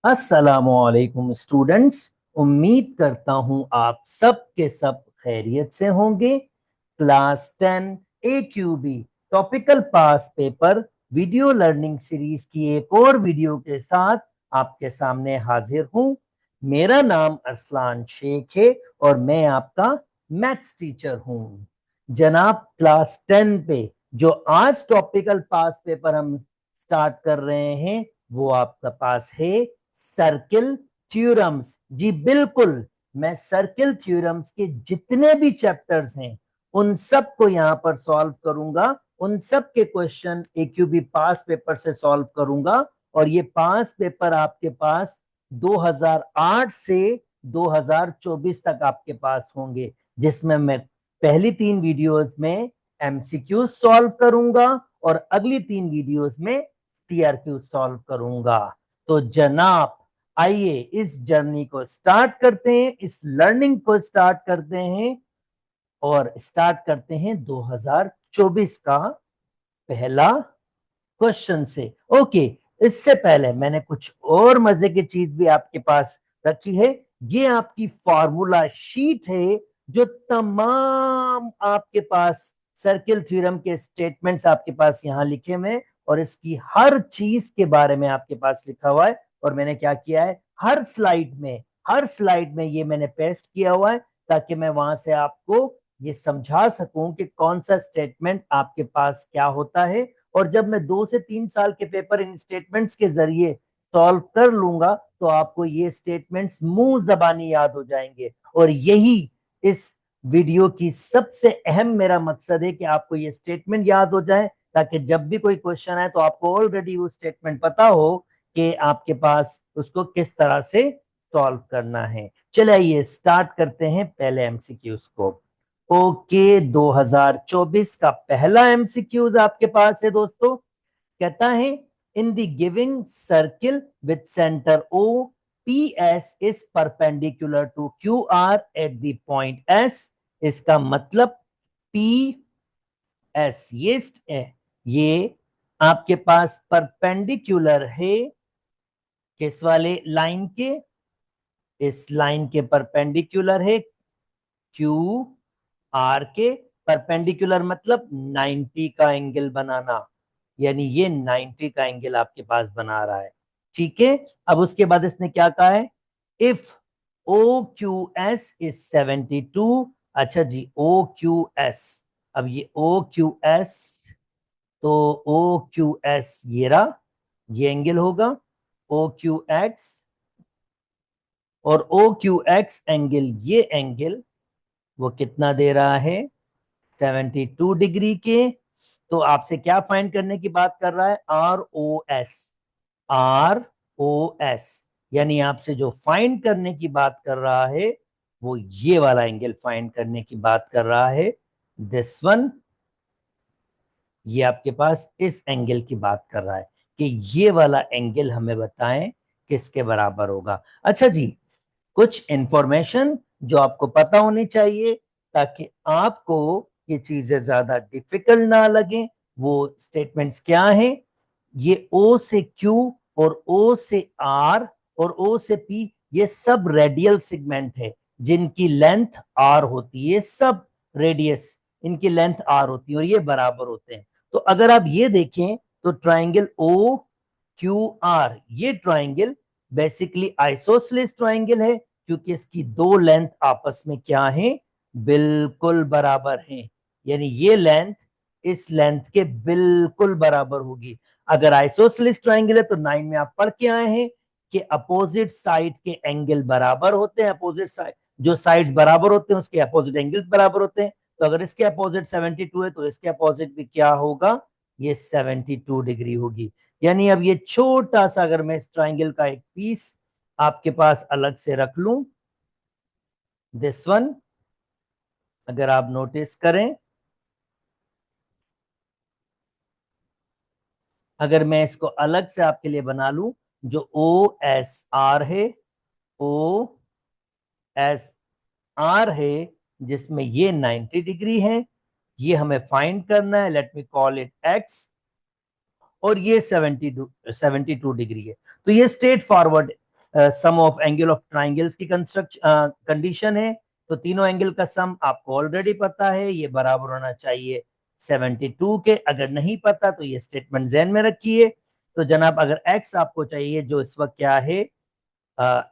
अस्सलामुअलैकुम स्टूडेंट्स। उम्मीद करता हूं आप सब के सब खैरियत से होंगे। क्लास 10 AQB टॉपिकल पास पेपर वीडियो लर्निंग सीरीज की एक और वीडियो के साथ आपके सामने हाजिर हूं। मेरा नाम अरसलान शेख है और मैं आपका मैथ्स टीचर हूं। जनाब, क्लास 10 पे जो आज टॉपिकल पास पेपर हम स्टार्ट कर रहे हैं वो आपका पास है सर्किल थ्योरम्स। जी बिल्कुल, मैं सर्किल थ्योरम्स के जितने भी चैप्टर्स हैं उन सब को यहाँ पर सॉल्व करूंगा। उन सब के क्वेश्चन AQB पास पेपर से सॉल्व करूंगा। और ये पास पेपर आपके पास 2008 से 2024 तक आपके पास होंगे, जिसमें मैं पहली 3 वीडियोस में MCQ सॉल्व करूंगा और अगली 3 वीडियोस में TRQ सॉल्व करूंगा। तो जनाब, आइए इस जर्नी को स्टार्ट करते हैं, इस लर्निंग को स्टार्ट करते हैं और स्टार्ट करते हैं 2024 का पहला क्वेश्चन से। ओके, इससे पहले मैंने कुछ और मजे की चीज भी आपके पास रखी है। ये आपकी फॉर्मूला शीट है जो तमाम आपके पास सर्किल थ्योरम के स्टेटमेंट्स आपके पास यहाँ लिखे हुए हैं और इसकी हर चीज के बारे में आपके पास लिखा हुआ है। और मैंने क्या किया है, हर स्लाइड में ये मैंने पेस्ट किया हुआ है ताकि मैं वहां से आपको ये समझा सकूं कि कौन सा स्टेटमेंट आपके पास क्या होता है। और जब मैं 2 से 3 साल के पेपर इन स्टेटमेंट्स के जरिए सॉल्व कर लूंगा तो आपको ये स्टेटमेंट्स मुंह जबानी याद हो जाएंगे। और यही इस वीडियो की सबसे अहम मेरा मकसद है कि आपको ये स्टेटमेंट याद हो जाए ताकि जब भी कोई क्वेश्चन आए तो आपको ऑलरेडी वो स्टेटमेंट पता हो कि आपके पास उसको किस तरह से सॉल्व करना है। चलिए स्टार्ट करते हैं पहले एमसीक्यूज को। ओके, 2024 का पहला एमसीक्यूज आपके पास है दोस्तों। कहता है in the giving circle with centre O, PS is perpendicular to QR at the point S। इसका मतलब PS ये आपके पास परपेंडिकुलर है किस वाले लाइन के, इस लाइन के परपेंडिकुलर है क्यू आर के। परपेंडिकुलर मतलब 90 का एंगल बनाना, यानी ये 90 का एंगल आपके पास बना रहा है। ठीक है, अब उसके बाद इसने क्या कहा है, if O Q S is 72। अच्छा जी, ओ क्यू एस, अब ये ओ क्यू एस, तो ओ क्यू एस ये रहा, ये एंगल होगा ओ क्यू एक्स, और ओ क्यू एक्स एंगल, ये एंगल वो कितना दे रहा है, 72 डिग्री के। तो आपसे क्या फाइंड करने की बात कर रहा है, आर ओ एस, यानी आपसे जो फाइंड करने की बात कर रहा है वो ये वाला एंगल फाइंड करने की बात कर रहा है, दिस वन। ये आपके पास इस एंगल की बात कर रहा है कि ये वाला एंगल हमें बताएं किसके बराबर होगा। अच्छा जी, कुछ इंफॉर्मेशन जो आपको पता होनी चाहिए ताकि आपको ये चीजें ज्यादा डिफिकल्ट ना लगे। वो स्टेटमेंट्स क्या हैं, ये O से Q और O से R और O से P ये सब रेडियल सेगमेंट है जिनकी लेंथ R होती है। सब रेडियस इनकी लेंथ R होती है और ये बराबर होते हैं। तो अगर आप ये देखें तो ट्राइंगल OQR, ये ट्राइंगल बेसिकली आइसोसेलेस ट्राइंगल है क्योंकि इसकी दो लेंथ आपस में क्या है, बिल्कुल बराबर हैं। यानी ये लेंथ इस लेंथ के बिल्कुल बराबर होगी। अगर आइसोसेलेस ट्राइंगल है तो 9 में आप पढ़ के आए हैं कि अपोजिट साइड के एंगल बराबर होते हैं। अपोजिट साइड, जो साइड्स बराबर होते हैं उसके अपोजिट एंगल्स बराबर होते हैं। तो अगर इसके अपोजिट 72 है तो इसके अपोजिट भी क्या होगा, ये 72 डिग्री होगी। यानी अब ये छोटा सा, अगर मैं इस ट्राइंगल का एक पीस आपके पास अलग से रख लूं, दिस वन, अगर आप नोटिस करें, अगर मैं इसको अलग से आपके लिए बना लूं, जो ओ एस आर है, ओ एस आर है, जिसमें ये 90 डिग्री है, ये हमें फाइंड करना है, let me call it x, और ये 72 डिग्री है। तो ये straightforward sum of angle of triangles की कंडीशन है। तो तीनों एंगल का सम आपको ऑलरेडी पता है, ये बराबर होना चाहिए 72 के। अगर नहीं पता तो ये स्टेटमेंट ध्यान में रखिए। तो जनाब अगर x आपको चाहिए, जो इस वक्त क्या है,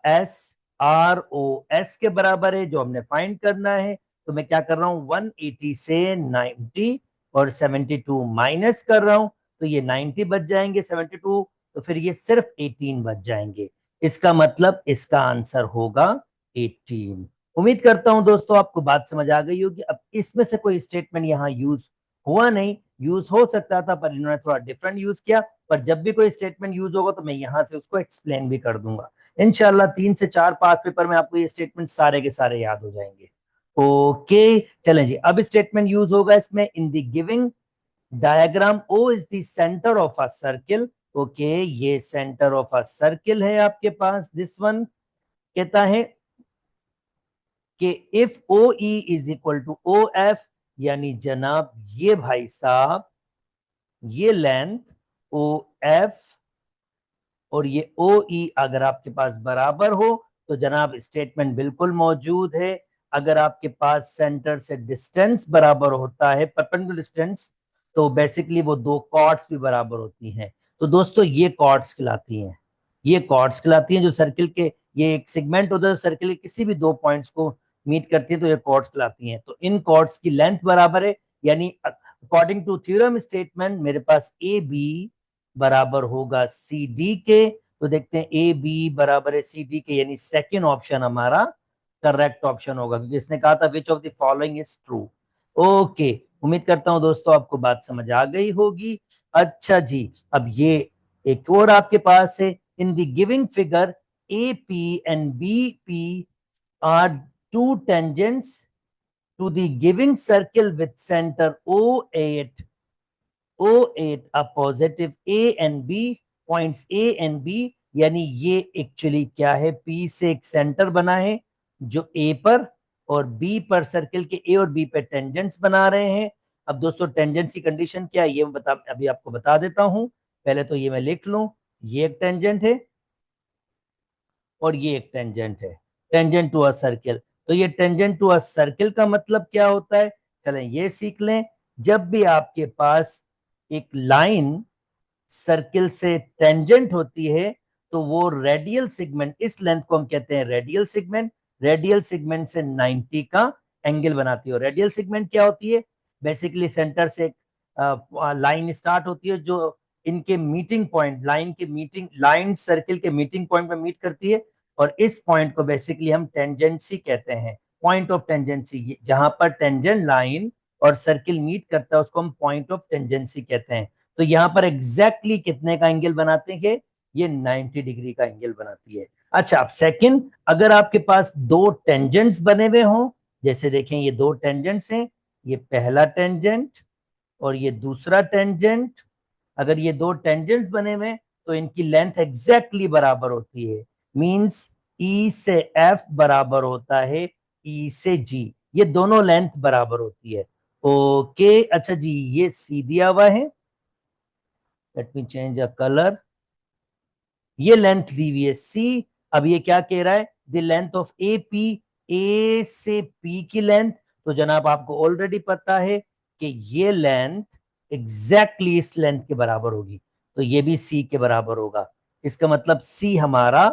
SROS के बराबर है, जो हमने फाइंड करना है, तो मैं क्या कर रहा हूं, 180 से 90 और 72 माइनस कर रहा हूं, तो ये 90 बच जाएंगे, 72 तो फिर ये सिर्फ 18 बच जाएंगे। इसका मतलब इसका आंसर होगा 18। उम्मीद करता हूं दोस्तों आपको बात समझ आ गई होगी। अब इसमें से कोई स्टेटमेंट यहाँ यूज हुआ नहीं, यूज हो सकता था पर इन्होंने थोड़ा डिफरेंट यूज किया। पर जब भी कोई स्टेटमेंट यूज होगा तो मैं यहां से उसको एक्सप्लेन भी कर दूंगा। इंशाल्लाह 3 से 4 पास पेपर में आपको ये स्टेटमेंट सारे के सारे याद हो जाएंगे। ओके चलें जी, अब स्टेटमेंट यूज होगा इसमें, in the giving diagram O is the centre of a circle. Okay, ये सेंटर ऑफ अ सर्किल है आपके पास। दिस वन कहता है कि if O E is equal to O F, यानी जनाब ये भाई साहब, ये लेंथ ओ एफ और ये ओ ई अगर आपके पास बराबर हो तो जनाब स्टेटमेंट बिल्कुल मौजूद है। अगर आपके पास सेंटर से डिस्टेंस बराबर होता है, परपेंडिकुलर डिस्टेंस, तो बेसिकली वो दो कॉर्ड्स भी बराबर होती हैं। तो दोस्तों ये कॉर्ड्स कहलाती हैं, ये कॉर्ड्स कहलाती हैं जो सर्किल के, ये एक सेगमेंट होता है सर्किल के किसी भी दो पॉइंट्स को मीट करती है, तो ये कॉर्ड्स कहलाती हैं। तो इन कॉर्ड्स की लेंथ बराबर है, यानी अकॉर्डिंग टू थ्योरम स्टेटमेंट मेरे पास ए बी बराबर होगा सी डी के। तो देखते हैं ए बी बराबर है सी डी के, यानी सेकेंड ऑप्शन हमारा करेक्ट ऑप्शन होगा, क्योंकि इसने कहा था विच of the following is true. Okay, उम्मीद करता हूं दोस्तों आपको बात समझ आ गई होगी। अच्छा जी, अब ये एक और आपके पास है, in the giving figure A P and B P are two tangents to the giving circle with centre O8 a positive A and B, points A and B, यानी ये एक्चुअली क्या है, P से एक सेंटर बना है जो A पर और B पर, सर्किल के A और B पे टेंजेंट्स बना रहे हैं। अब दोस्तों टेंजेंट्स की कंडीशन क्या है ये मैं अभी आपको बता देता हूं। पहले तो ये मैं लिख लूं, ये एक टेंजेंट है और ये एक टेंजेंट है, टेंजेंट टू अ सर्किल। तो ये टेंजेंट टू अ सर्किल का मतलब क्या होता है, चलें ये सीख लें। जब भी आपके पास एक लाइन सर्किल से टेंजेंट होती है तो वो रेडियल सेगमेंट, इस लेंथ को हम कहते हैं रेडियल सेगमेंट, रेडियल सेगमेंट से 90 का एंगल बनाती है। रेडियल सेगमेंट क्या होती है, बेसिकली सेंटर से लाइन स्टार्ट होती है जो इनके मीटिंग पॉइंट, लाइन के मीटिंग, लाइन सर्किल के मीटिंग पॉइंट में मीट करती है, और इस पॉइंट को बेसिकली हम टेंजेंसी कहते हैं, पॉइंट ऑफ टेंजेंसी। जहां पर टेंजेंट लाइन और सर्किल मीट करता है उसको हम पॉइंट ऑफ टेंजेंसी कहते हैं। तो यहां पर एग्जैक्टली कितने का एंगल बनाते हैं, ये 90 डिग्री का एंगल बनाती है। अच्छा, अब सेकंड, अगर आपके पास दो टेंजेंट्स बने हुए हों, जैसे देखें ये दो टेंजेंट्स हैं, ये पहला टेंजेंट और ये दूसरा टेंजेंट, अगर ये दो टेंजेंट्स बने हुए तो इनकी लेंथ एग्जैक्टली बराबर होती है। मींस ई से एफ बराबर होता है ई से जी, ये दोनों लेंथ बराबर होती है। ओके, अच्छा जी, ये सी दिया हुआ है, let me change a colour, ये लेंथ दी हुई है सी। अब ये क्या कह रहा है, the length of A P, A से पी की लेंथ। तो जनाब आपको ऑलरेडी पता है कि ये लेंथ एग्जैक्टली इस लेंथ के बराबर होगी, तो ये भी सी के बराबर होगा। इसका मतलब सी हमारा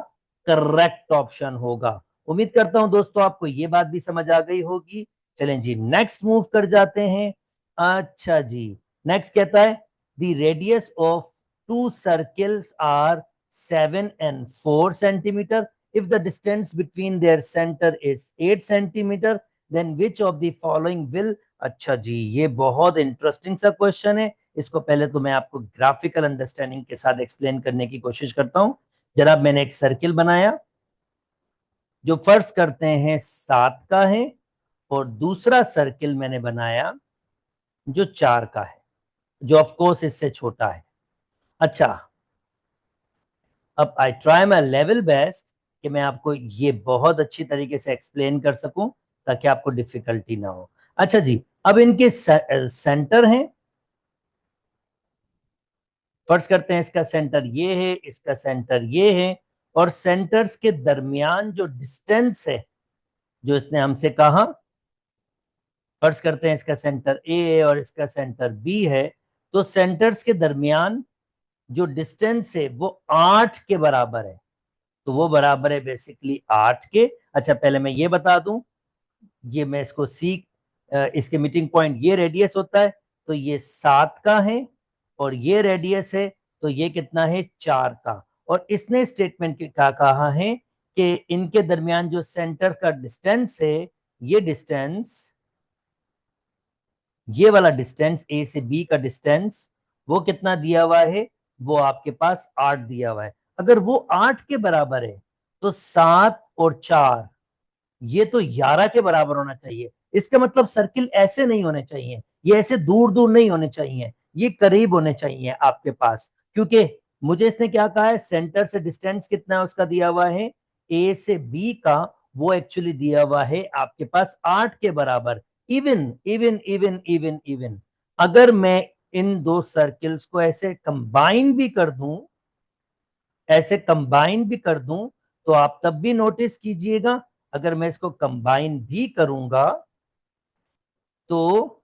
करेक्ट ऑप्शन होगा। उम्मीद करता हूं दोस्तों आपको ये बात भी समझ आ गई होगी। चलें जी, नेक्स्ट मूव कर जाते हैं। अच्छा जी, नेक्स्ट कहता है the radius of two circles are 7 and 4 centimeter. If the distance between their center is 8 centimeter, then which of the following will? अच्छा जी, ये बहुत इंटरेस्टिंग सा क्वेश्चन है। इसको पहले तो मैं आपको ग्राफिकल अंडरस्टैंडिंग के साथ एक्सप्लेन करने की कोशिश करता हूं। जनाब मैंने एक सर्किल बनाया जो फर्ज करते हैं 7 का है, और दूसरा सर्किल मैंने बनाया जो 4 का है, जो ऑफ कोर्स इससे छोटा है। अच्छा, अब I try my level best कि मैं आपको ये बहुत अच्छी तरीके से एक्सप्लेन कर सकूं ताकि आपको डिफिकल्टी ना हो। अच्छा जी, अब इनके सेंटर हैं, फर्ज करते हैं इसका सेंटर ये है, इसका सेंटर ये है, और सेंटर्स के दरमियान जो डिस्टेंस है, जो इसने हमसे कहा, फर्ज करते हैं इसका सेंटर ए है और इसका सेंटर बी है, तो सेंटर्स के दरमियान जो डिस्टेंस है वो 8 के बराबर है। तो वो बराबर है बेसिकली 8 के। अच्छा, पहले मैं ये बता दूं, ये मैं इसको सीख, इसके मीटिंग पॉइंट ये रेडियस होता है, तो ये 7 का है, और ये रेडियस है, तो ये कितना है, 4 का। और इसने स्टेटमेंट क्या कहा है कि इनके दरमियान जो सेंटर का डिस्टेंस है, ये डिस्टेंस, ये वाला डिस्टेंस ए से बी का डिस्टेंस, वो कितना दिया हुआ है, वो आपके पास 8 दिया हुआ है। अगर वो 8 के बराबर है तो 7 और 4 ये तो 11 के बराबर होना चाहिए। इसका मतलब सर्किल ऐसे नहीं होने चाहिए, ये ऐसे दूर दूर नहीं होने चाहिए, ये करीब होने चाहिए आपके पास। क्योंकि मुझे इसने क्या कहा है, सेंटर से डिस्टेंस कितना है उसका दिया हुआ है, ए से बी का, वो एक्चुअली दिया हुआ है आपके पास 8 के बराबर। Even even even even even अगर मैं इन दो सर्किल्स को ऐसे कंबाइन भी कर दूं, ऐसे कंबाइन भी कर दूं, तो आप तब भी नोटिस कीजिएगा, अगर मैं इसको कंबाइन भी करूंगा तो,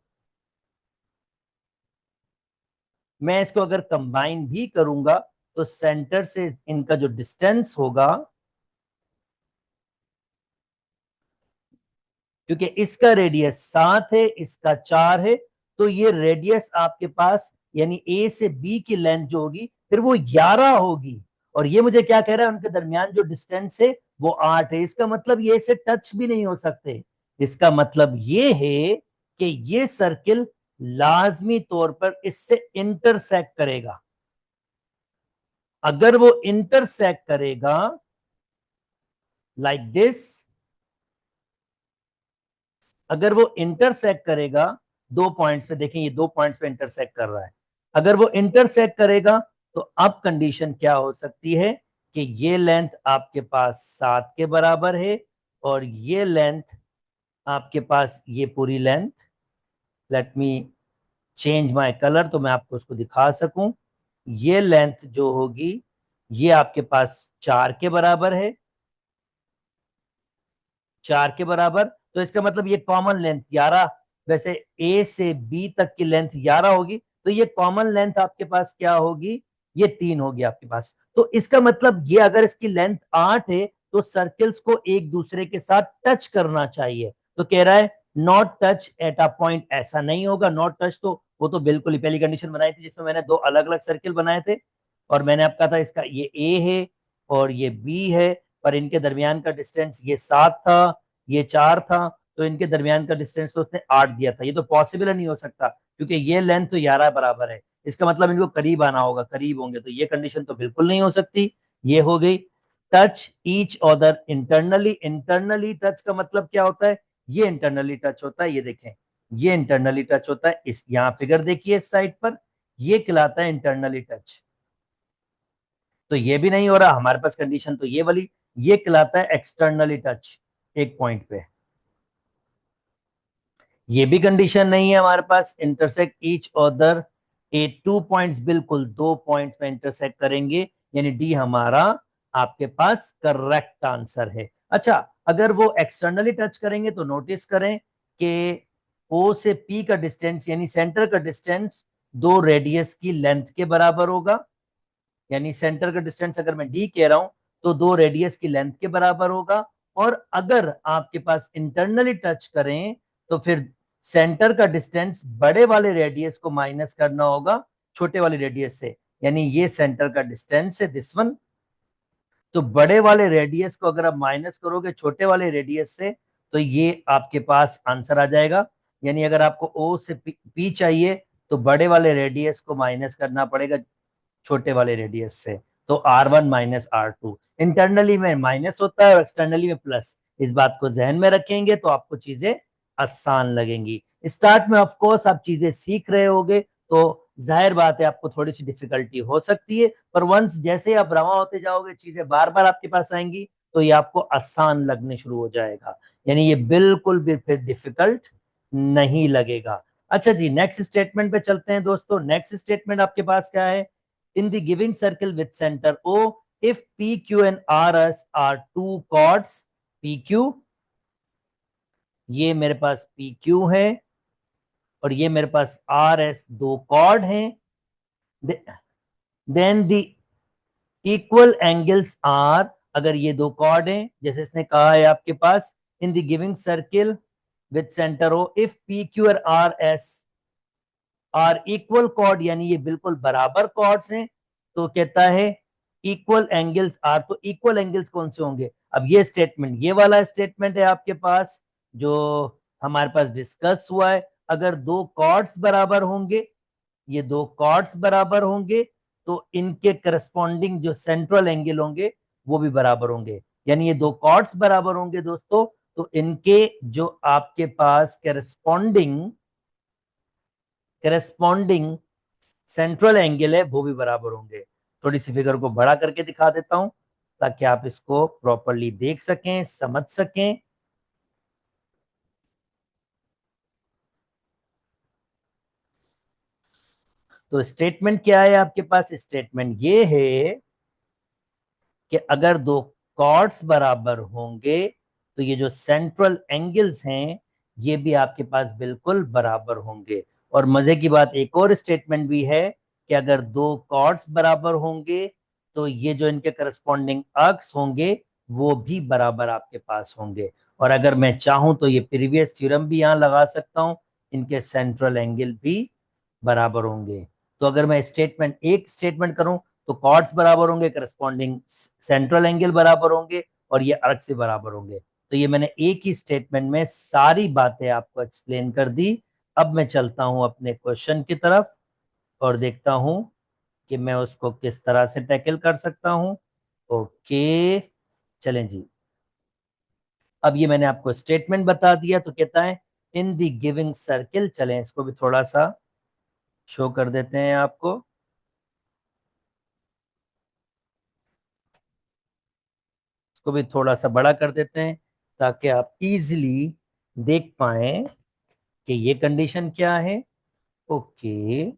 मैं इसको अगर कंबाइन भी करूंगा तो सेंटर से इनका जो डिस्टेंस होगा, क्योंकि इसका रेडियस 7 है, इसका 4 है, तो ये रेडियस आपके पास यानी ए से बी की लेंथ जो होगी फिर वो 11 होगी। और ये मुझे क्या कह रहा है, उनके दरमियान जो डिस्टेंस है वो 8 है। इसका मतलब ये से टच भी नहीं हो सकते। इसका मतलब ये है कि ये सर्किल लाजमी तौर पर इससे इंटरसेक्ट करेगा। अगर वो इंटरसेक्ट करेगा लाइक दिस, अगर वो इंटरसेक्ट करेगा, दो पॉइंट्स पे देखें, ये दो पॉइंट्स पे इंटरसेक्ट कर रहा है, अगर वो इंटरसेक्ट करेगा तो अब कंडीशन क्या हो सकती है कि ये लेंथ आपके पास 7 के बराबर है, और ये लेंथ आपके पास, ये पूरी length, late me change my colour तो मैं आपको उसको दिखा सकूं, ये लेंथ जो होगी ये आपके पास 4 के बराबर है, 4 के बराबर। तो इसका मतलब ये कॉमन लेंथ 11, वैसे ए से बी तक की लेंथ 11 होगी, तो ये कॉमन लेंथ आपके पास क्या होगी, ये 3 होगी आपके पास। तो इसका मतलब ये अगर इसकी लेंथ 8 है तो सर्किल्स को एक दूसरे के साथ टच करना चाहिए। तो कह रहा है not touch at a point, ऐसा नहीं होगा। नॉट टच तो वो तो बिल्कुल ही पहली कंडीशन बनाई थी जिसमें मैंने दो अलग अलग सर्किल बनाए थे, और मैंने आपका था इसका ये ए है और ये बी है, पर इनके दरमियान का डिस्टेंस ये 7 था, ये 4 था, तो इनके दरमियान का डिस्टेंस तो उसने 8 दिया था। ये तो पॉसिबल नहीं हो सकता क्योंकि ये लेंथ तो 11 बराबर है। इसका मतलब इनको करीब आना होगा, करीब होंगे, तो ये कंडीशन तो बिल्कुल नहीं हो सकती। ये हो गई। Touch each other internally, internally touch का मतलब क्या होता है, ये इंटरनली टच होता है, ये देखें, ये इंटरनली टच होता है। इस यहां फिगर देखिए इस साइड पर, ये कहलाता है इंटरनली टच। तो ये भी नहीं हो रहा हमारे पास कंडीशन, तो ये वाली, ये कहलाता है एक्सटर्नली टच एक पॉइंट पे। ये भी कंडीशन नहीं है हमारे पास, इंटरसेक्ट ईच अदर, ए 2 पॉइंट्स, बिल्कुल दो पॉइंट्स में इंटरसेक्ट करेंगे, यानी डी हमारा आपके पास करेक्ट आंसर है। अच्छा, अगर वो एक्सटर्नली टच करेंगे तो नोटिस करें कि ओ से पी का डिस्टेंस यानी सेंटर का डिस्टेंस दो रेडियस की लेंथ के बराबर होगा। यानी सेंटर का डिस्टेंस अगर मैं डी कह रहा हूं तो दो रेडियस की लेंथ के बराबर होगा। और अगर आपके पास इंटरनली टच करें तो फिर सेंटर का डिस्टेंस बड़े वाले रेडियस को माइनस करना होगा छोटे वाले रेडियस से, यानी ये सेंटर का डिस्टेंस है दिस वन। तो बड़े वाले रेडियस को अगर आप माइनस करोगे छोटे वाले रेडियस से तो ये आपके पास आंसर आ जाएगा। यानी अगर आपको ओ से पी चाहिए तो बड़े वाले रेडियस को माइनस करना पड़ेगा छोटे वाले रेडियस से। तो R1 माइनस R2, इंटरनली में माइनस होता है और एक्सटर्नली में प्लस। इस बात को जहन में रखेंगे तो आपको चीजें आसान लगेंगी। स्टार्ट में ऑफ कोर्स आप चीजें सीख रहे होगे तो जाहिर बात है आपको थोड़ी सी डिफिकल्टी हो सकती है, पर वंस जैसे आप रवा होते जाओगे चीजें बार बार आपके पास आएंगी तो ये आपको आसान लगने शुरू हो जाएगा, यानी ये बिल्कुल भी फिर डिफिकल्ट नहीं लगेगा। अच्छा जी, नेक्स्ट स्टेटमेंट पे चलते हैं दोस्तों। नेक्स्ट स्टेटमेंट आपके पास क्या है, in the giving circle with center O if PQ and RS are two chords, PQ, ये मेरे पास PQ है और ये मेरे पास RS दो कॉर्ड हैं, then the equal angles are, अगर ये दो कॉर्ड हैं जैसे इसने कहा है आपके पास, in the giving circle with centre O, if P Q और R S are equal chord, यानी ये बिल्कुल बराबर कॉर्ड्स हैं, तो कहता है इक्वल एंगल्स आर, तो इक्वल एंगल्स कौन से होंगे? अब ये स्टेटमेंट, ये वाला स्टेटमेंट है आपके पास जो हमारे पास डिस्कस हुआ है, अगर दो कॉर्ड्स बराबर होंगे, ये दो कॉर्ड्स बराबर होंगे, तो इनके करस्पॉन्डिंग जो सेंट्रल एंगल होंगे वो भी बराबर होंगे, यानी ये दो कॉर्ड्स बराबर होंगे दोस्तों, तो इनके जो आपके पास करस्पॉन्डिंग करस्पॉन्डिंग सेंट्रल एंगल है वो भी बराबर होंगे। थोड़ी सी फिगर को बड़ा करके दिखा देता हूं ताकि आप इसको प्रॉपरली देख सकें, समझ सकें। तो स्टेटमेंट क्या है आपके पास? स्टेटमेंट ये है कि अगर दो कॉर्ड्स बराबर होंगे तो ये जो सेंट्रल एंगल्स हैं ये भी आपके पास बिल्कुल बराबर होंगे। और मजे की बात एक और स्टेटमेंट भी है कि अगर दो कॉर्ड्स बराबर होंगे तो ये जो इनके करस्पॉन्डिंग अक्स होंगे वो भी बराबर आपके पास होंगे। और अगर मैं चाहूं तो ये प्रीवियस थ्योरम भी यहां लगा सकता हूं, इनके सेंट्रल एंगल भी बराबर होंगे। तो अगर मैं स्टेटमेंट एक स्टेटमेंट करूं तो कॉर्ड्स बराबर होंगे, करस्पॉन्डिंग सेंट्रल एंगल बराबर होंगे और ये अर्क से बराबर होंगे। तो ये मैंने एक ही स्टेटमेंट में सारी बातें आपको एक्सप्लेन कर दी। अब मैं चलता हूं अपने क्वेश्चन की तरफ और देखता हूं कि मैं उसको किस तरह से टैकल कर सकता हूं। ओके, चलें जी। अब ये मैंने आपको स्टेटमेंट बता दिया, तो कहता है इन द गिविंग सर्किल, चलें इसको भी थोड़ा सा शो कर देते हैं आपको। इसको भी थोड़ा सा बड़ा कर देते हैं ताकि आप इजीली देख पाए कि ये कंडीशन क्या है। ओके,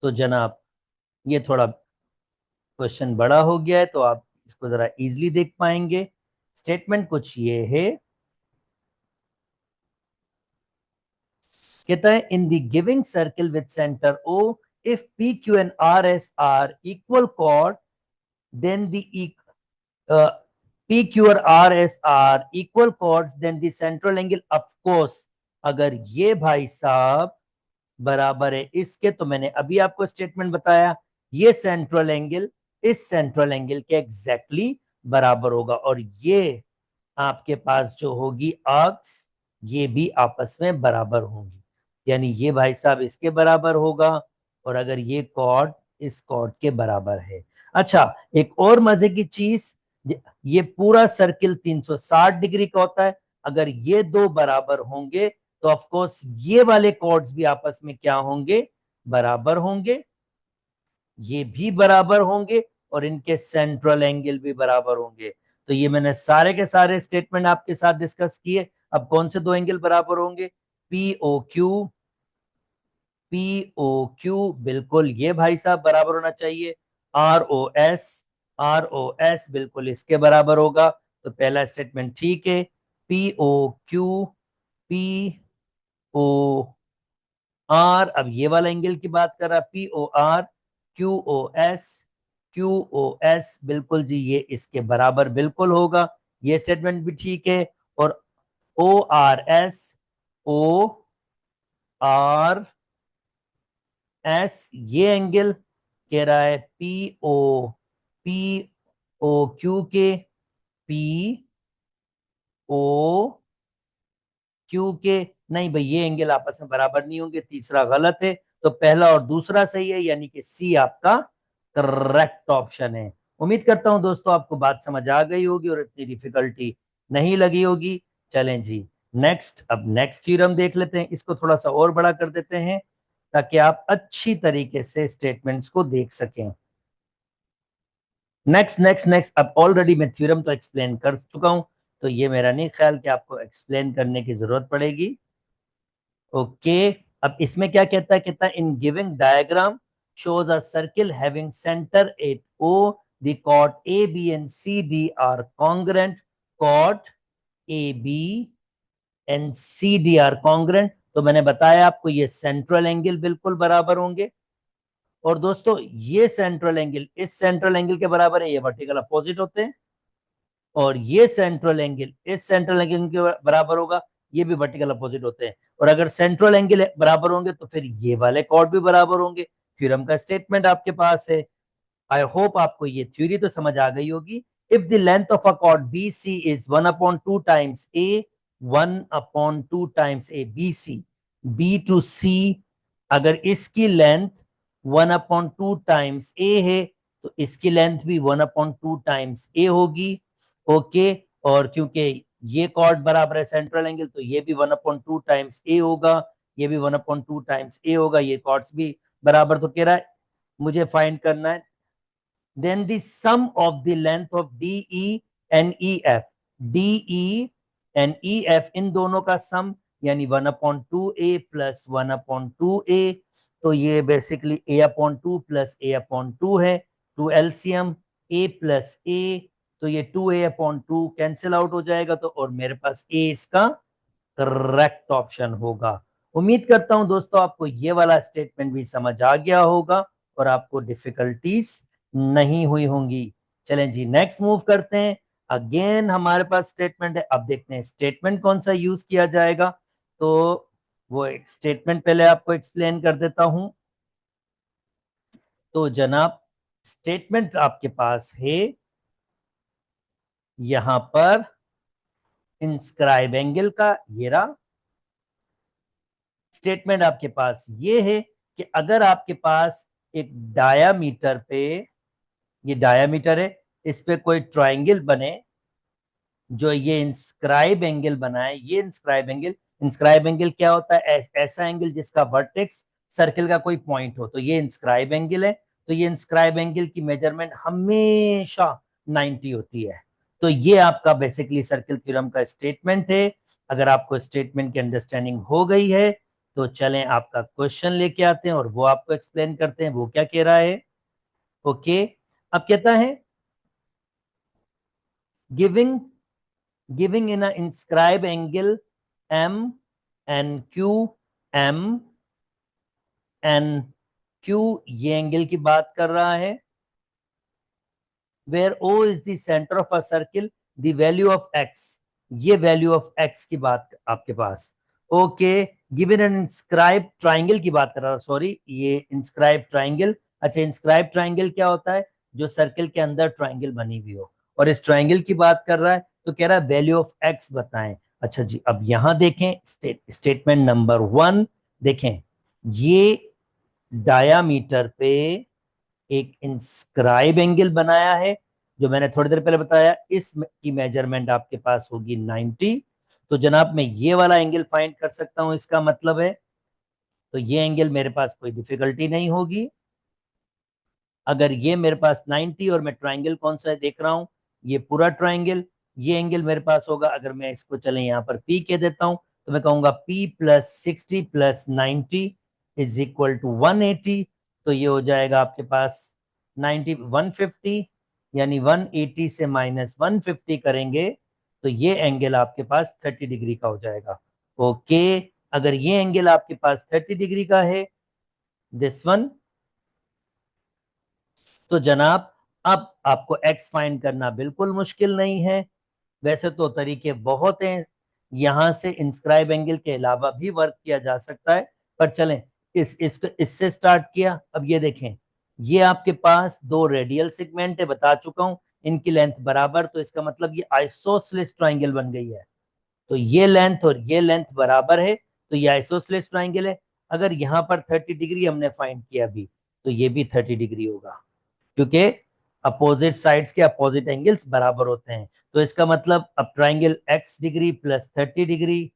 तो जनाब ये थोड़ा क्वेश्चन बड़ा हो गया है तो आप इसको जरा इजीली देख पाएंगे। स्टेटमेंट कुछ ये है, कहता है in the giving circle with centre O, if P Q and R S are equal chord, then the P Q और R S are equal chords, then the central angle of course, अगर ये भाई साहब बराबर है इसके, तो मैंने अभी आपको स्टेटमेंट बताया ये सेंट्रल एंगल इस सेंट्रल एंगल के एग्जैक्टली बराबर होगा, और ये आपके पास जो होगी आर्क्स ये भी आपस में बराबर होंगी, यानी ये भाई साहब इसके बराबर होगा और अगर ये कॉर्ड इस कॉर्ड के बराबर है। अच्छा, एक और मजे की चीज, ये पूरा सर्किल 360 डिग्री का होता है, अगर ये दो बराबर होंगे तो ऑफ कोर्स ये वाले कॉर्ड्स भी आपस में क्या होंगे? बराबर होंगे, ये भी बराबर होंगे और इनके सेंट्रल एंगल भी बराबर होंगे। तो ये मैंने सारे के सारे स्टेटमेंट आपके साथ डिस्कस किए। अब कौन से दो एंगल बराबर होंगे? पीओ क्यू, पीओ क्यू बिल्कुल ये भाई साहब बराबर होना चाहिए। R O S, R O S बिल्कुल इसके बराबर होगा, तो पहला स्टेटमेंट ठीक है। PO Q, P O R, अब ये वाला एंगल की बात कर रहा, P O R, Q O S, Q O S बिल्कुल जी ये इसके बराबर बिल्कुल होगा, ये स्टेटमेंट भी ठीक है। और O R S, O R S ये एंगल कह रहा है पी ओ क्यू के, पी ओ क्यू के, नहीं भाई ये एंगल आपस में बराबर नहीं होंगे, तीसरा गलत है, तो पहला और दूसरा सही है, यानी कि सी आपका करेक्ट ऑप्शन है। उम्मीद करता हूं दोस्तों आपको बात समझ आ गई होगी और इतनी डिफिकल्टी नहीं लगी होगी। चलें जी, नेक्स्ट, अब नेक्स्ट थ्योरम देख लेते हैं, इसको थोड़ा सा और बड़ा कर देते हैं ताकि आप अच्छी तरीके से स्टेटमेंट्स को देख सकें। नेक्स्ट नेक्स्ट नेक्स्ट, अब ऑलरेडी मैं थ्योरम तो एक्सप्लेन कर चुका हूं, तो ये मेरा नहीं ख्याल कि आपको एक्सप्लेन करने की जरूरत पड़ेगी। ओके, अब इसमें क्या कहता है, कहता है in giving diagram shows a circle having center at O. The chord A, B and C, D are congruent. Chord A, B and C, D are congruent. तो मैंने बताया आपको ये सेंट्रल एंगल बिल्कुल बराबर होंगे। और दोस्तों ये सेंट्रल एंगल इस सेंट्रल एंगल के बराबर है, ये वर्टिकल अपोजिट होते हैं। और ये सेंट्रल एंगल इस सेंट्रल एंगल के बराबर होगा, ये भी वर्टिकल अपोजिट होते हैं। और अगर सेंट्रल एंगल बराबर होंगे तो फिर ये वाले कॉर्ड भी बराबर होंगे। थ्योरम का स्टेटमेंट आपके पास है। आई होप आपको ये थ्योरी तो समझ आ गई होगी। If the length of a chord B C is 1/2 times A, 1/2 times A B C, B to C, अगर इसकी लेंथ 1/2 टाइम्स ए है तो इसकी लेंथ भी 1/2 टाइम्स ए होगी। ओके, और क्योंकि ये कॉर्ड बराबर है सेंट्रल एंगल तो ये भी 1/2 टाइम्स ए होगा, ये भी 1/2 टाइम्स ए होगा, ये कॉर्ड्स भी बराबर। तो कह रहा है मुझे फाइंड करना है then the sum of the length of DE and EF, DE and EF इन दोनों का सम यानी 1/2A प्लस 1/2A, तो ये बेसिकली A/2 प्लस A/2 है। To LCM A plus A, तो ये 2A/2 कैंसिल आउट हो जाएगा, तो और मेरे पास A इसका करेक्ट ऑप्शन होगा। उम्मीद करता हूं दोस्तों आपको ये वाला स्टेटमेंट भी समझ आ गया होगा और आपको डिफिकल्टीज नहीं हुई होंगी। चलें जी नेक्स्ट मूव करते हैं। अगेन हमारे पास स्टेटमेंट है, अब देखते हैं स्टेटमेंट कौन सा यूज किया जाएगा। तो वो एक स्टेटमेंट पहले आपको एक्सप्लेन कर देता हूं। तो जनाब स्टेटमेंट आपके पास है यहां पर इंस्क्राइब एंगल का, ये रहा स्टेटमेंट आपके पास ये है कि अगर आपके पास एक डायामीटर पे, ये डायामीटर है, इस पे कोई ट्रायंगल बने जो ये इंस्क्राइब एंगल बनाए, ये इंस्क्राइब एंगल क्या होता है, ऐसा एंगल जिसका वर्टेक्स सर्किल का कोई पॉइंट हो, तो ये इंस्क्राइब एंगल है। तो ये इंस्क्राइब एंगल की मेजरमेंट हमेशा 90 होती है। तो ये आपका बेसिकली सर्किल थ्योरम का स्टेटमेंट है। अगर आपको स्टेटमेंट की अंडरस्टैंडिंग हो गई है तो चलें आपका क्वेश्चन लेके आते हैं और वो आपको एक्सप्लेन करते हैं वो क्या कह रहा है। ओके, अब कहता है giving giving in inscribe angle M N Q, M N Q, ये एंगल की बात कर रहा है। Where O is the centre of a circle, the value of X, ये वैल्यू ऑफ एक्स की बात आपके पास। Okay, given an inscribe triangle की बात कर रहा हूं, सॉरी ये इंस्क्राइब ट्राइंगल। अच्छा, इंस्क्राइब ट्राइंगल क्या होता है, जो सर्किल के अंदर ट्राइंगल बनी हुई हो, और इस ट्राइंगल की बात कर रहा है तो कह रहा है वैल्यू ऑफ एक्स बताएं। अच्छा जी, अब यहां देखें स्टेटमेंट नंबर 1 देखें, ये डायामीटर पे एक इंस्क्राइब एंगल बनाया है, जो मैंने थोड़ी देर पहले बताया इस की मेजरमेंट आपके पास होगी 90। तो जनाब मैं ये वाला एंगल फाइंड कर सकता हूं, इसका मतलब है तो ये एंगल मेरे पास कोई डिफिकल्टी नहीं होगी। अगर ये मेरे पास 90 और मैं ट्राइंगल कौन सा है देख रहा हूं, ये पूरा ट्राइंगल, ये एंगल मेरे पास होगा। अगर मैं इसको चले यहाँ पर P कह देता हूं तो मैं कहूंगा P plus 60 plus 90 is equal to 180। तो ये हो जाएगा आपके पास 90 150, यानी 180 से माइनस 150 करेंगे तो ये एंगल आपके पास 30 डिग्री का हो जाएगा। ओके, अगर ये एंगल आपके पास 30 डिग्री का है, दिस वन, तो जनाब अब आपको एक्स फाइंड करना बिल्कुल मुश्किल नहीं है। वैसे तो तरीके बहुत हैं, यहां से इंस्क्राइब एंगल के अलावा भी वर्क किया जा सकता है, पर चलें इससे स्टार्ट किया। अब ये देखें, ये आपके पास दो रेडियल सेगमेंट है, बता चुका हूं इनकी लेंथ बराबर, तो इसका मतलब ये आइसोसेलेस ट्राइंगल बन गई है। तो ये लेंथ और ये लेंथ बराबर है, तो ये आइसोसेलेस ट्राइंगल है। अगर यहाँ पर 30 डिग्री हमने फाइंड किया भी तो ये भी 30 डिग्री होगा, क्योंकि अपोजिट साइड्स के अपोजिट एंगल्स बराबर होते हैं। तो इसका मतलब अब triangle x degree plus 30 degree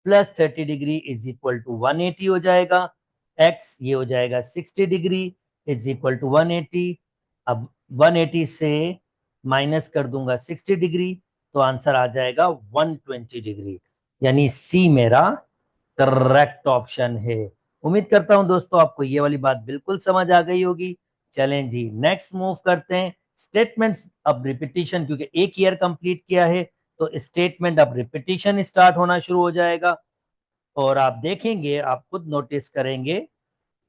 plus 30 degree is equal to 180 हो जाएगा। एक्स ये हो जाएगा 60 डिग्री इज इक्वल टू 180। अब 180 से माइनस कर दूंगा 60 डिग्री तो आंसर आ जाएगा 120 डिग्री, यानी सी मेरा करेक्ट ऑप्शन है। उम्मीद करता हूं दोस्तों आपको ये वाली बात बिल्कुल समझ आ गई होगी। चलें जी, नेक्स्ट मूव करते हैं। स्टेटमेंट्स अब रिपीटिशन, क्योंकि एक ईयर कंप्लीट किया है तो स्टेटमेंट अब रिपीटिशन स्टार्ट होना शुरू हो जाएगा। और आप देखेंगे, आप खुद नोटिस करेंगे,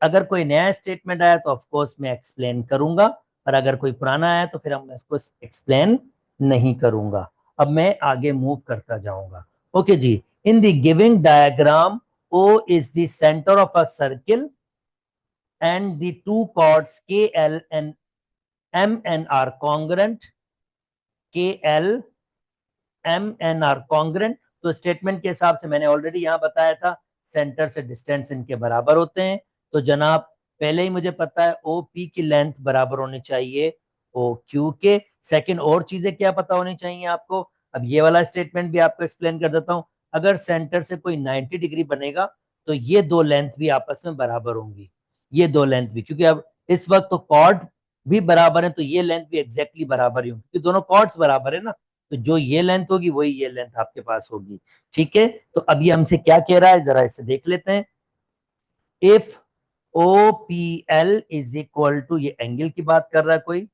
अगर कोई नया स्टेटमेंट आया तो ऑफ कोर्स मैं एक्सप्लेन करूंगा, और अगर कोई पुराना आया तो फिर हम इसको एक्सप्लेन नहीं करूंगा। अब मैं आगे मूव करता जाऊंगा। ओके जी, in the giving diagram O is the center of a circle and the two chords KL and MN are congruent. KL MN are congruent। तो स्टेटमेंट के हिसाब से मैंने ऑलरेडी यहां बताया था, सेंटर से डिस्टेंस इनके बराबर होते हैं। तो जनाब पहले ही मुझे पता है ओ पी की लेंथ बराबर होनी चाहिए ओ क्यू के। सेकंड और चीजें क्या पता होनी चाहिए आपको, अब ये वाला स्टेटमेंट भी आपको एक्सप्लेन कर देता हूं। अगर सेंटर से कोई 90 डिग्री बनेगा तो ये दो लेंथ भी आपस में बराबर होंगी, ये दो लेंथ भी, क्योंकि अब इस वक्त तो कॉर्ड भी बराबर है तो ये लेंथ भी एग्जैक्टली बराबर ही होंगी, क्योंकि दोनों कॉर्ड्स बराबर है ना। तो जो ये लेंथ होगी वही ये लेंथ आपके पास होगी। ठीक है, तो अब ये हमसे क्या कह रहा है जरा इसे देख लेते हैं। If O P L is equal to, ये एंगल की बात कर रहा है कोई,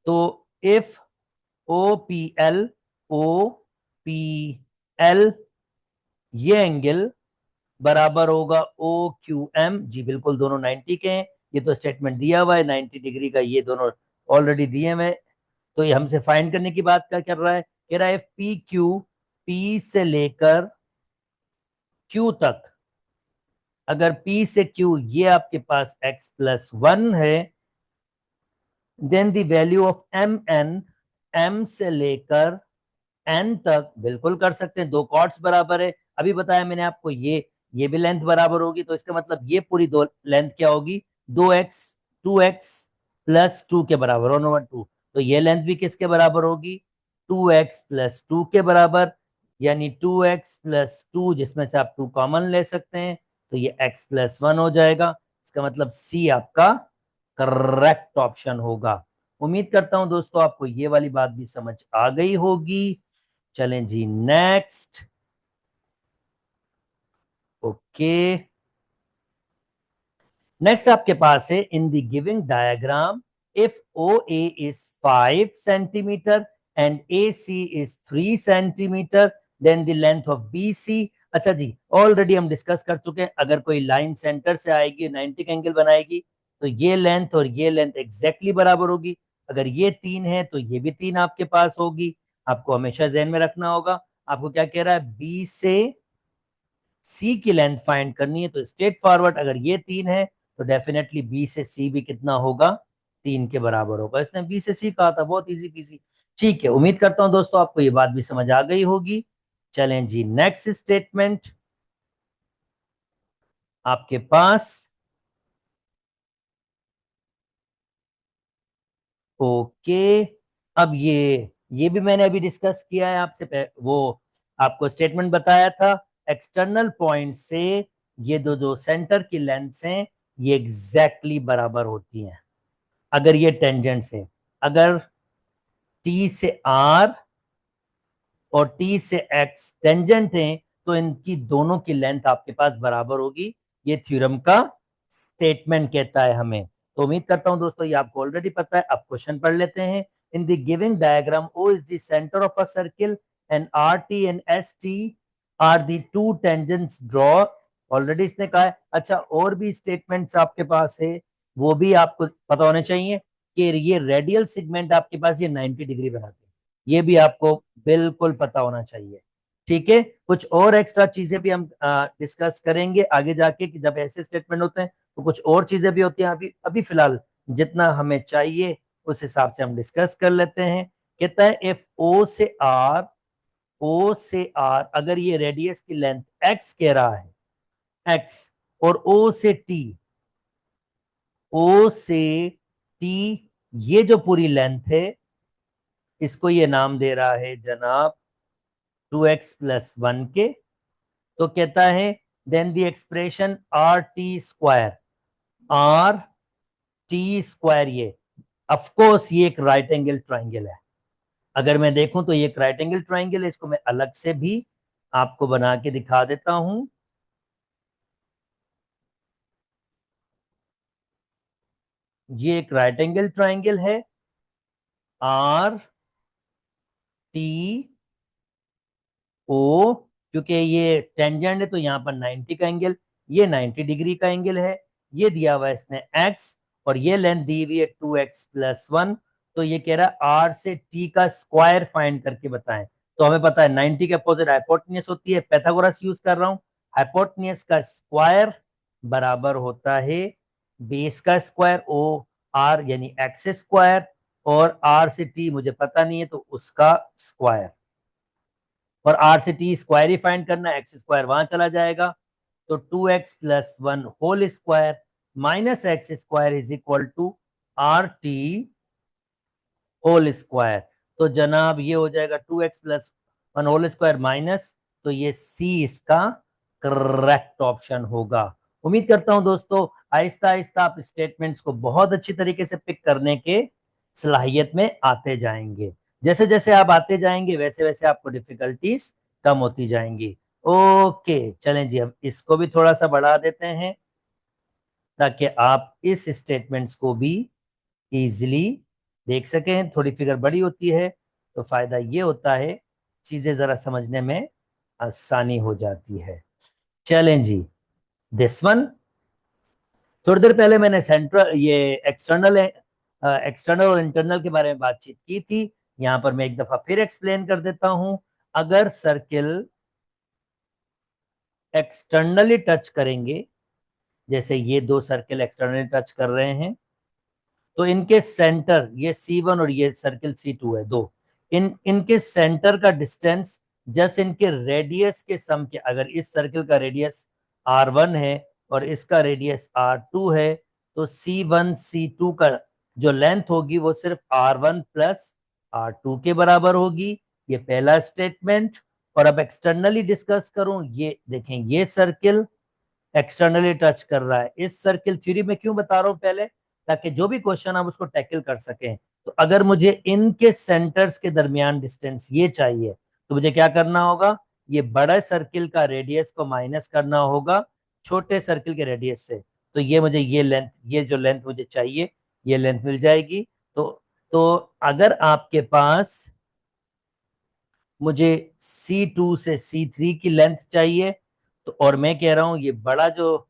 तो if O P L, O P L ये एंगल बराबर होगा ओ क्यू एम, जी बिल्कुल दोनों 90 के हैं। ये तो स्टेटमेंट दिया हुआ है 90 डिग्री का, ये दोनों ऑलरेडी दिए हुए। तो ये हमसे फाइंड करने की बात क्या कर रहा है, कह रहा है पी क्यू, पी से लेकर क्यू तक, अगर पी से क्यू ये आपके पास x प्लस 1 है, then the value of M N, M से लेकर एन तक बिल्कुल कर सकते हैं, दो कॉर्ड्स बराबर है। अभी बताया मैंने आपको ये भी लेंथ बराबर होगी, तो इसका मतलब ये पूरी दो लेंथ क्या होगी, 2x, 2x प्लस 2 के बराबर, 1/2। तो ये लेंथ भी किसके बराबर होगी, 2x प्लस 2 के बराबर, यानी 2x प्लस 2, जिसमें से आप 2 कॉमन ले सकते हैं, तो ये x प्लस 1 हो जाएगा। इसका मतलब सी आपका करेक्ट ऑप्शन होगा। उम्मीद करता हूं दोस्तों आपको ये वाली बात भी समझ आ गई होगी। चलें जी नेक्स्ट। ओके, नेक्स्ट आपके पास है in the giving diagram, if O A is 5 centimetre and A C is 3 centimetre, then the length of B C. अच्छा जी, ऑलरेडी हम डिस्कस कर चुके हैं, अगर कोई लाइन सेंटर से आएगी 90 एंगल बनाएगी तो ये लेंथ और ये लेंथ एग्जैक्टली बराबर होगी। अगर ये 3 है तो ये भी 3 आपके पास होगी। आपको हमेशा ध्यान में रखना होगा। आपको क्या कह रहा है, बी से सी की लेंथ फाइंड करनी है, तो स्ट्रेट फॉरवर्ड अगर ये 3 है तो डेफिनेटली बी से सी भी कितना होगा, 3 के बराबर होगा। इसने बी से सी कहा था, बहुत इजी पीसी। ठीक है, उम्मीद करता हूं दोस्तों आपको ये बात भी समझ आ गई होगी। चलें जी नेक्स्ट स्टेटमेंट आपके पास। ओके, अब ये भी मैंने अभी डिस्कस किया है आपसे, वो आपको स्टेटमेंट बताया था, एक्सटर्नल पॉइंट से ये दो जो सेंटर की लेंथ हैं ये एग्जैक्टली बराबर होती हैं अगर ये टेंजेंट है। अगर टी से आर और टी से एक्स टेंजेंट हैं तो इनकी दोनों की लेंथ आपके पास बराबर होगी, ये थ्योरम का स्टेटमेंट कहता है हमें। तो उम्मीद करता हूं दोस्तों ये आपको ऑलरेडी पता है। अब क्वेश्चन पढ़ लेते हैं। In the giving diagram O is the centre of a circle and R T and S T are the two tangents draw. Already इसने कहा है। अच्छा, और भी स्टेटमेंट्स आपके पास है, वो भी आपको पता होने चाहिए कि ये रेडियल सेगमेंट आपके पास ये 90 डिग्री बनाते हैं, ये भी आपको बिल्कुल पता होना चाहिए। ठीक है, कुछ और एक्स्ट्रा चीजें भी हम डिस्कस करेंगे आगे जाके कि जब ऐसे स्टेटमेंट होते हैं तो कुछ और चीजें भी होती हैं। अभी अभी फिलहाल जितना हमें चाहिए उस हिसाब से हम डिस्कस कर लेते हैं। कहता है इफ ओ से आर अगर ये रेडियस की लेंथ एक्स कह रहा है, एक्स, और ओ से टी ये जो पूरी लेंथ है इसको ये नाम दे रहा है जनाब 2x+1 के। तो कहता है then the expression R T square ये ऑफ कोर्स ये एक राइट एंगल ट्राइंगल है। अगर मैं देखूं तो ये एक राइट एंगल ट्राइंगल है, इसको मैं अलग से भी आपको बना के दिखा देता हूं। ये एक राइट एंगल ट्राइंगल है, आर टी ओ, क्योंकि ये टेंजेंट है तो यहाँ पर 90 का एंगल, ये 90 डिग्री का एंगल है। ये दिया हुआ है इसने एक्स, और ये लेंथ दी हुई है 2x+1। तो ये कह रहा है आर से टी का स्क्वायर फाइंड करके बताएं। तो हमें पता है 90 के अपोजिट हाइपोटेन्यूज होती है, पैथागोरस यूज कर रहा हूं। हाइपोटेन्यूज का स्क्वायर बराबर होता है बेस का स्क्वायर ओ आर यानी एक्स स्क्वायर, और आर से टी मुझे पता नहीं है तो उसका स्क्वायर, और आर से टी स्क्वायर ही फाइंड करना, एक्स स्क्वायर वहां चला जाएगा। तो 2x+1 whole square minus x square is equal to R T whole square. तो जनाब ये हो जाएगा 2x+1 होल स्क्वायर माइनस, तो ये सी इसका करेक्ट ऑप्शन होगा। उम्मीद करता हूं दोस्तों आहिस्ता आहिस्ता आप स्टेटमेंट्स को बहुत अच्छी तरीके से पिक करने के सलाहियत में आते जाएंगे। जैसे जैसे आप आते जाएंगे वैसे वैसे आपको डिफिकल्टीज कम होती जाएंगी। ओके चलें जी, अब इसको भी थोड़ा सा बढ़ा देते हैं ताकि आप इस स्टेटमेंट्स को भी इजीली देख सकें। थोड़ी फिगर बड़ी होती है तो फायदा ये होता है चीजें जरा समझने में आसानी हो जाती है। चलें जी, दिस वन, थोड़ी देर पहले मैंने सेंट्रल ये एक्सटर्नल एक्सटर्नल और इंटरनल के बारे में बातचीत की थी। यहां पर मैं एक दफा फिर एक्सप्लेन कर देता हूं। अगर सर्किल एक्सटर्नली टच करेंगे, जैसे ये दो सर्किल एक्सटर्नली टच कर रहे हैं, तो इनके सेंटर ये C1 और ये सर्किल C2 है दो, इनके सेंटर का डिस्टेंस जस्ट इनके रेडियस के सम के, अगर इस सर्किल का रेडियस R1 है और इसका रेडियस R2 है, तो C1 C2 का जो लेंथ होगी वो सिर्फ R1 प्लस R2 के बराबर होगी। ये पहला स्टेटमेंट। और अब एक्सटर्नली डिस्कस करूं, ये देखें ये सर्किल एक्सटर्नली टच कर रहा है। इस सर्किल थ्योरी में क्यों बता रहा हूं पहले, ताकि जो भी क्वेश्चन आप उसको टैकल कर सकें। तो अगर मुझे इनके सेंटर्स के दरमियान डिस्टेंस ये चाहिए तो मुझे क्या करना होगा, ये बड़े सर्किल का रेडियस को माइनस करना होगा छोटे सर्किल के रेडियस से। तो ये मुझे ये लेंथ, ये जो लेंथ मुझे चाहिए ये लेंथ मिल जाएगी। तो अगर आपके पास मुझे C2 से C3 की लेंथ चाहिए, तो और मैं कह रहा हूं ये बड़ा जो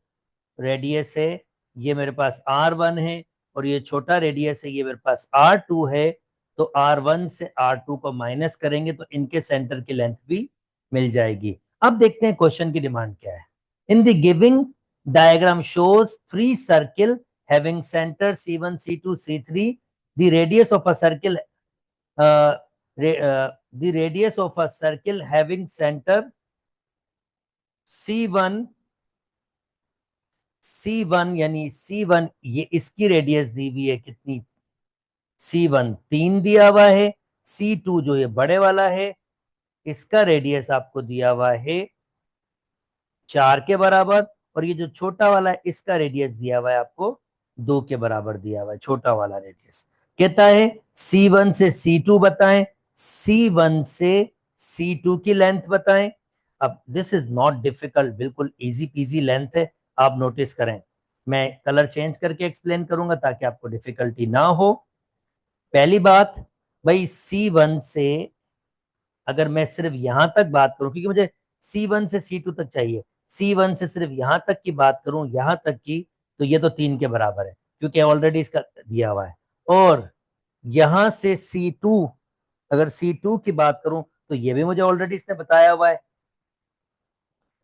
रेडियस है ये मेरे पास R1 है, और ये छोटा रेडियस है ये मेरे पास R2 है, तो R1 से R2 को माइनस करेंगे तो इनके सेंटर की लेंथ भी मिल जाएगी। अब देखते हैं क्वेश्चन की डिमांड क्या है। In the giving diagram shows three circle having centre C1 C2 C3, the radius of a circle the radius of a circle having center C1 यानी C1 ये इसकी रेडियस दी हुई है कितनी, C1 3 दिया हुआ है, C2 जो ये बड़े वाला है इसका रेडियस आपको दिया हुआ है 4 के बराबर, और ये जो छोटा वाला है इसका रेडियस दिया हुआ है आपको 2 के बराबर दिया हुआ है। छोटा वाला रेडियस कहता है C1 से C2 बताएं, C1 से C2 की लेंथ बताएं। अब दिस इज नॉट डिफिकल्ट, बिल्कुल इजी पीजी लेंथ है। आप नोटिस करें, मैं कलर चेंज करके एक्सप्लेन करूंगा ताकि आपको डिफिकल्टी ना हो। पहली बात भाई, C1 से अगर मैं सिर्फ यहां तक बात करूं, क्योंकि मुझे C1 से C2 तक चाहिए, C1 से सिर्फ यहां तक की बात करूं, यहां तक की, तो ये तो 3 के बराबर है क्योंकि ऑलरेडी इसका दिया हुआ है। और यहां से C2, अगर C2 की बात करूं तो ये भी मुझे ऑलरेडी इसने बताया हुआ है,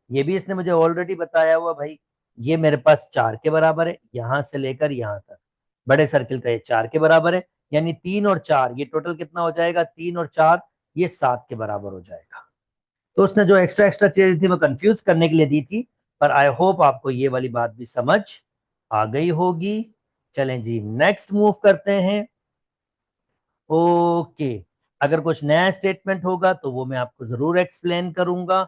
ये भी इसने मुझे ऑलरेडी बताया हुआ भाई। ये मेरे पास 4 के बराबर है, यहां से लेकर यहां तक बड़े सर्किल का ये 4 के बराबर है, यानी 3 और 4 ये टोटल कितना हो जाएगा, 3 और 4 ये 7 के बराबर हो जाएगा। तो उसने जो एक्स्ट्रा एक्स्ट्रा चीजें थी वो कंफ्यूज करने के लिए दी थी, पर आई होप आपको ये वाली बात भी समझ आ गई होगी। चलें जी नेक्स्ट मूव करते हैं। ओके, अगर कुछ नया स्टेटमेंट होगा तो वो मैं आपको जरूर एक्सप्लेन करूंगा।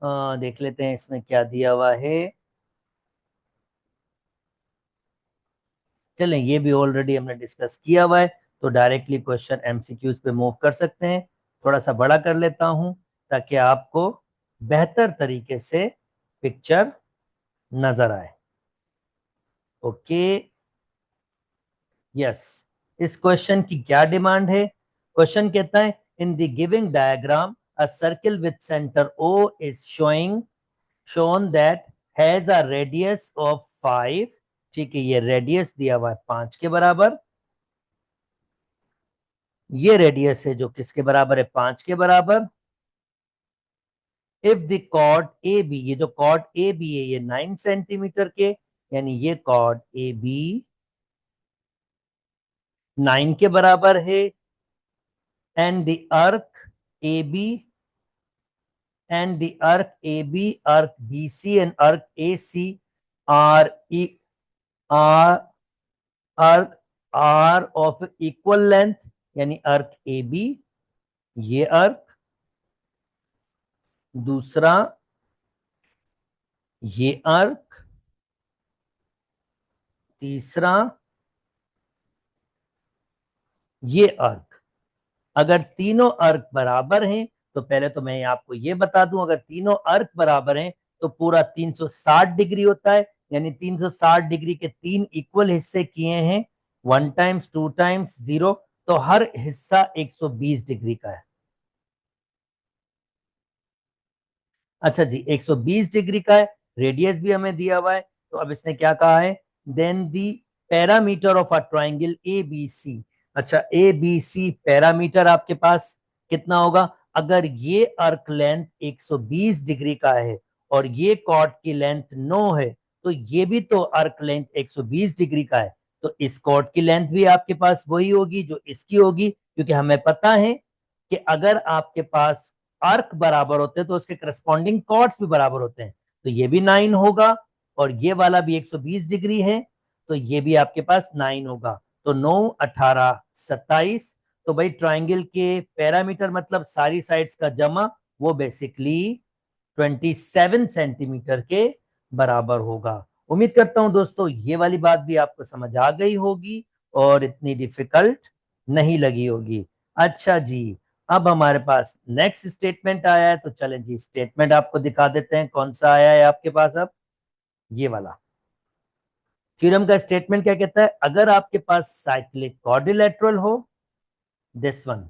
देख लेते हैं इसमें क्या दिया हुआ है। चलें, ये भी ऑलरेडी हमने डिस्कस किया हुआ है, तो डायरेक्टली क्वेश्चन एमसीक्यूज पे मूव कर सकते हैं। थोड़ा सा बड़ा कर लेता हूं ताकि आपको बेहतर तरीके से पिक्चर नजर आए। Okay, yes. इस क्वेश्चन की क्या डिमांड है? क्वेश्चन कहता है in the giving diagram a circle with centre O is showing shown that has a radius of 5। ठीक है, ये रेडियस दिया हुआ है 5 के बराबर। ये रेडियस है जो किसके बराबर है? 5 के बराबर। If the chord A B, ये जो कॉर्ड ए बी है ये 9 सेंटीमीटर के, यानी ये कॉर्ड ए बी 9 के बराबर है। And the arc A B and the arc AB, arc BC and arc AC are are are of equal length, यानी arc AB, ये arc, दूसरा ये arc, तीसरा ये arc। अगर तीनों अर्क बराबर हैं तो पहले तो मैं आपको ये बता दूं, अगर तीनों अर्क बराबर हैं तो पूरा 360 डिग्री होता है, यानी 360 डिग्री के 3 इक्वल हिस्से किए हैं, 1 टाइम्स 2 टाइम्स 0, तो हर हिस्सा 120 डिग्री का है। अच्छा जी, 120 डिग्री का है, रेडियस भी हमें दिया हुआ है। तो अब इसने क्या कहा है? Then the parameter of a triangle A B C. अच्छा, ए बी सी पैरामीटर आपके पास कितना होगा? अगर ये अर्क लेंथ 120 डिग्री का है और ये कॉर्ड की लेंथ 9 है, तो ये भी तो अर्क लेंथ 120 डिग्री का है, तो इस कॉर्ड की लेंथ भी आपके पास वही होगी जो इसकी होगी, क्योंकि हमें पता है कि अगर आपके पास अर्क बराबर होते हैं तो उसके करस्पॉन्डिंग कॉर्ड्स भी बराबर होते हैं। तो ये भी 9 होगा और ये वाला भी 120 डिग्री है, तो ये भी आपके पास 9 होगा। तो 9 18 27। तो भाई ट्राइंगल के पैरामीटर मतलब सारी साइड्स का जमा, वो बेसिकली 27 सेंटीमीटर के बराबर होगा। उम्मीद करता हूं दोस्तों ये वाली बात भी आपको समझ आ गई होगी और इतनी डिफिकल्ट नहीं लगी होगी। अच्छा जी, अब हमारे पास नेक्स्ट स्टेटमेंट आया है, तो चलें जी स्टेटमेंट आपको दिखा देते हैं कौन सा आया है आपके पास। अब ये वाला थ्योरम का स्टेटमेंट क्या कहता है? अगर आपके पास साइक्लिक क्वाड्रिलेटरल हो, दिस वन।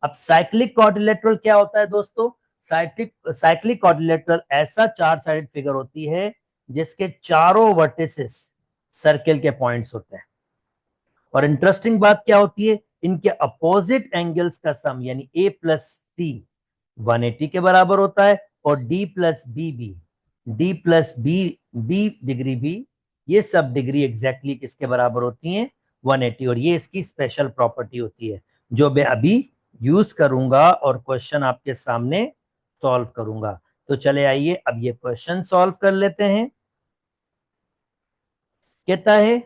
अब साइक्लिक क्वाड्रिलेटरल क्या होता है दोस्तों? साइक्लिक साइक्लिक क्वाड्रिलेटरल ऐसा 4 साइडेड फिगर होती है जिसके चारों वर्टिसेस सर्किल के पॉइंट्स होते हैं। और इंटरेस्टिंग बात क्या होती है? इनके अपोजिट एंगल्स का सम यानी ए प्लस सी 180 के बराबर होता है, और डी प्लस बी डिग्री भी, ये सब डिग्री एग्जैक्टली किसके बराबर होती हैं? 180। और ये इसकी स्पेशल प्रॉपर्टी होती है जो मैं अभी यूज करूंगा और क्वेश्चन आपके सामने सॉल्व करूंगा। तो चले आइए अब ये क्वेश्चन सॉल्व कर लेते हैं। कहता है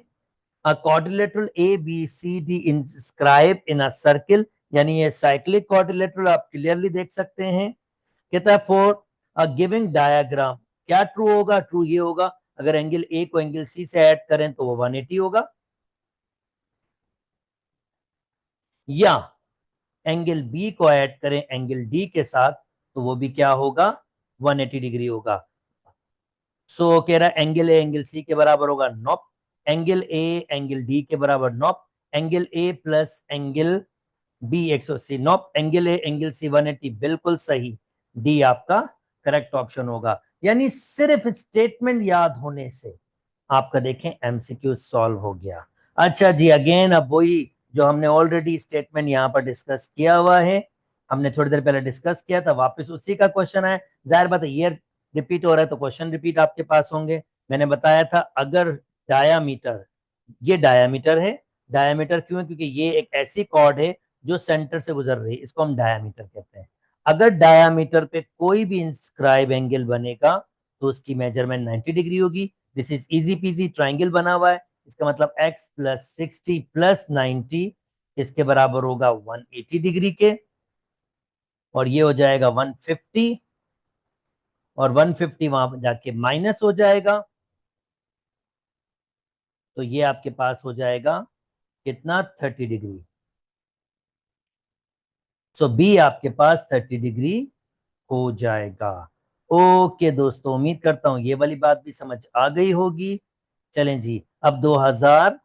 a quadrilateral ABCD inscribed in a circle, यानी ये साइक्लिक क्वाड्रिलेटरल आप क्लियरली देख सकते हैं। कहता है फॉर अ गिविंग डायग्राम, क्या ट्रू होगा? ट्रू ये होगा अगर एंगल ए को एंगल सी से ऐड करें तो वो 180 होगा, या एंगल बी को ऐड करें एंगल डी के साथ तो वो भी क्या होगा? 180 डिग्री होगा। सो कह रहा है एंगल ए एंगल सी के बराबर होगा, nope. Angle A angle D के बराबर, nope. Angle A plus angle B 180, nope. Angle A angle C 180, बिल्कुल सही, डी आपका करेक्ट ऑप्शन होगा। यानी सिर्फ स्टेटमेंट याद होने से आपका देखें एमसीक्यू सॉल्व हो गया। अच्छा जी, अगेन अब वही जो हमने ऑलरेडी स्टेटमेंट यहाँ पर डिस्कस किया हुआ है, हमने थोड़ी देर पहले डिस्कस किया था, वापस उसी का क्वेश्चन है। जाहिर बात है ये रिपीट हो रहा है तो क्वेश्चन रिपीट आपके पास होंगे। मैंने बताया था अगर डायामीटर, ये डायामीटर है, डायामीटर क्यों है? क्योंकि ये एक ऐसी कॉर्ड है जो सेंटर से गुजर रही है, इसको हम डायामीटर कहते हैं। अगर डायामीटर पे कोई भी इंस्क्राइब एंगल बनेगा तो उसकी मेजरमेंट 90 डिग्री होगी। This is easy PG, triangle बना हुआ है, इसका मतलब x प्लस 60 प्लस 90 इसके बराबर होगा 180 डिग्री के, और ये हो जाएगा 150, और 150 वहां जाके माइनस हो जाएगा, तो ये आपके पास हो जाएगा कितना? 30 डिग्री। सो बी आपके पास 30 डिग्री हो जाएगा। ओके दोस्तों, उम्मीद करता हूं ये वाली बात भी समझ आ गई होगी। चलें जी, अब 2000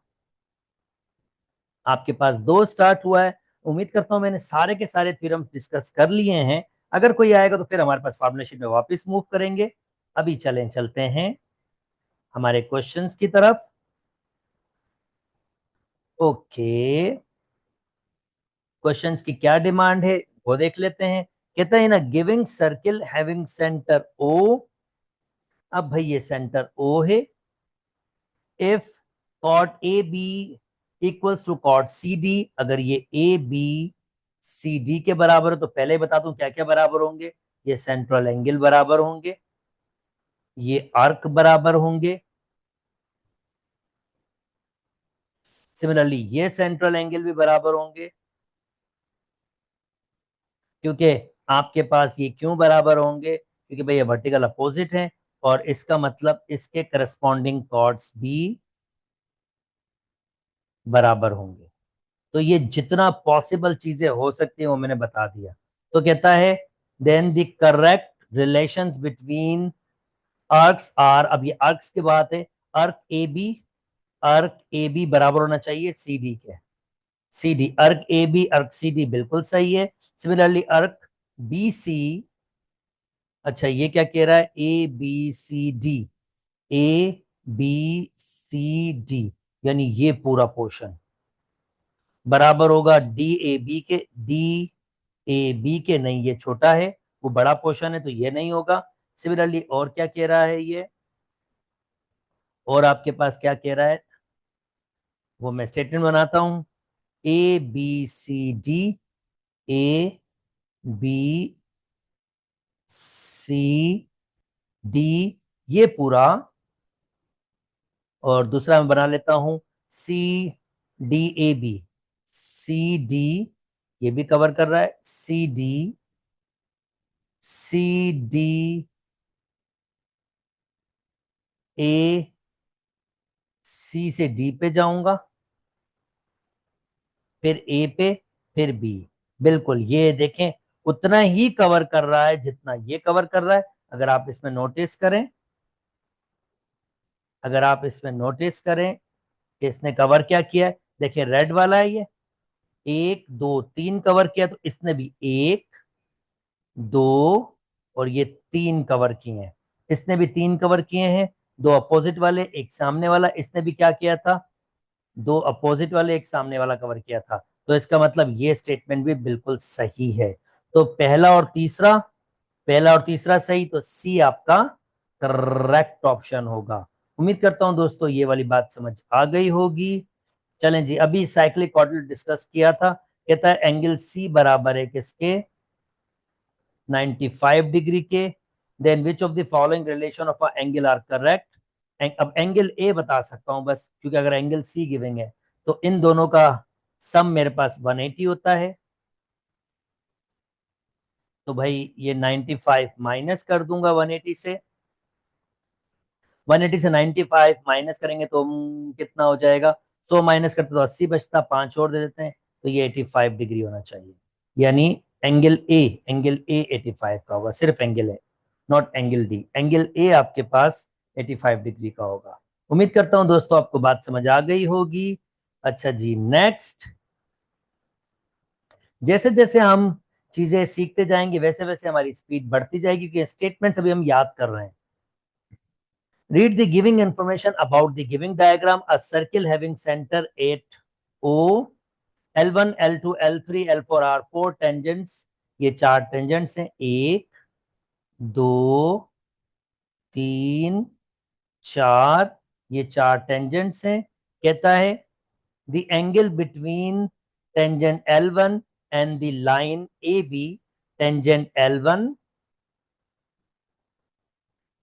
आपके पास दो स्टार्ट हुआ है। उम्मीद करता हूं मैंने सारे के सारे थ्योरम्स डिस्कस कर लिए हैं। अगर कोई आएगा तो फिर हमारे पास फॉर्मूला शीट में वापस मूव करेंगे। अभी चलते हैं हमारे क्वेश्चंस की तरफ। ओके, क्वेश्चंस की क्या डिमांड है वो देख लेते हैं। कहते हैं ना, giving circle having centre O. अब भाई ये सेंटर ओ है। If cot A B equals to cot C D, अगर ये ए बी सी डी के बराबर है तो पहले ही बता दूं क्या क्या बराबर होंगे। ये सेंट्रल एंगल बराबर होंगे, ये आर्क बराबर होंगे, सिमिलरली ये सेंट्रल एंगल भी बराबर होंगे। क्योंकि आपके पास ये क्यों बराबर होंगे, क्योंकि भाई ये वर्टिकल अपोजिट है और इसका मतलब इसके करस्पॉन्डिंग कॉर्ड्स भी बराबर होंगे। तो ये जितना पॉसिबल चीजें हो सकती है वो मैंने बता दिया। तो कहता है then the correct relations between arcs are. अब ये आर्क्स की बात है। अर्क ए बी बराबर होना चाहिए सी डी के। सी डी, अर्क ए बी अर्क सी डी बिल्कुल सही है। सिमिलरली अर्क बी सी, अच्छा ये क्या कह रहा है, A B C D, A B C D, यानी ये पूरा पोर्शन बराबर होगा डी ए बी के। डी ए बी के नहीं, ये छोटा है, वो बड़ा पोर्शन है तो ये नहीं होगा। सिमिलरली और क्या कह रहा है ये, और आपके पास क्या कह रहा है वो मैं स्टेटमेंट बनाता हूं। A B C D, A B C D, ये पूरा, और दूसरा मैं बना लेता हूं C D A B. C D ये भी कवर कर रहा है, सी डी, सी डी ए, सी से डी पे जाऊंगा, फिर ए पे, फिर बी। बिल्कुल ये देखें उतना ही कवर कर रहा है जितना ये कवर कर रहा है। अगर आप इसमें नोटिस करें, अगर आप इसमें नोटिस करें कि इसने कवर क्या किया है, देखिए रेड वाला है ये, एक दो तीन कवर किया, तो इसने भी एक दो और ये तीन कवर किए हैं। इसने भी तीन कवर किए हैं, दो अपोजिट वाले एक सामने वाला। इसने भी क्या किया था, दो अपोजिट वाले एक सामने वाला कवर किया था। तो इसका मतलब ये स्टेटमेंट भी बिल्कुल सही है। तो पहला और तीसरा सही, तो सी आपका करेक्ट ऑप्शन होगा। उम्मीद करता हूं दोस्तों ये वाली बात समझ आ गई होगी। चलें जी, अभी साइक्लिक क्वाड्रिलेटरल डिस्कस किया था। कहता है एंगल सी बराबर है किसके, 95 डिग्री के। Then which of the following relation of a angle are correct. अब एंगल ए बता सकता हूं बस, क्योंकि अगर एंगल सी गिविंग है तो इन दोनों का सम मेरे पास 180 होता है। तो भाई ये 95 माइनस कर दूंगा 180 से। 180 से 95 माइनस करेंगे तो कितना हो जाएगा, 100 माइनस करते तो 80 बचता, पांच और दे देते हैं तो ये 85 डिग्री होना चाहिए। यानी एंगल ए 85 का होगा, सिर्फ angle A, naught angle D. Angle A आपके पास 85 डिग्री का होगा। उम्मीद करता हूं दोस्तों आपको बात समझ आ गई होगी। अच्छा जी, नेक्स्ट, जैसे जैसे हम चीजें सीखते जाएंगे वैसे वैसे हमारी स्पीड बढ़ती जाएगी, क्योंकि स्टेटमेंट्स अभी हम याद कर रहे हैं। Read the giving information about the giving diagram. A circle having center at O, L1, L2, L3, L4 are four tangents. ये चार टेंजेंट्स हैं, एक दो तीन चार, ये चार टेंजेंट्स हैं। कहता है the angle between tangent L1 and the line AB, tangent L1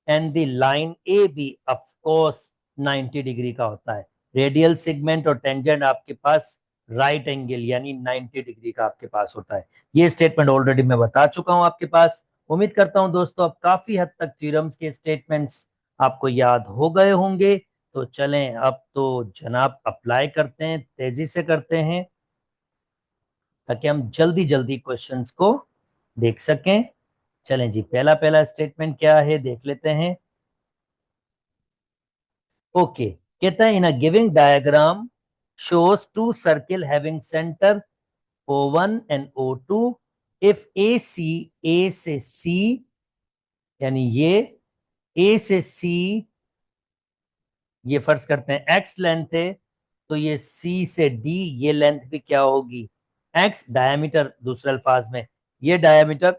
and the line A B of course 90 degree का होता है। रेडियल सेगमेंट और टेंजेंट आपके पास राइट एंगल यानी 90 डिग्री का आपके पास होता है। ये स्टेटमेंट ऑलरेडी मैं बता चुका हूं आपके पास। उम्मीद करता हूं दोस्तों अब काफी हद तक थ्योरम्स के स्टेटमेंट्स आपको याद हो गए होंगे। तो चलें अब तो जनाब अप्लाई करते हैं, तेजी से करते हैं, ताकि हम जल्दी जल्दी क्वेश्चंस को देख सकें। चलें जी, पहला पहला स्टेटमेंट क्या है देख लेते हैं। ओके, कहता है in a giving diagram shows two circle having center O1 and O2 if AC A से C, यानी ये A से C, ये फर्ज करते हैं X लेंथ है, तो ये C से D ये लेंथ भी क्या होगी, X डायमीटर, दूसरे अल्फाज में ये डायमीटर,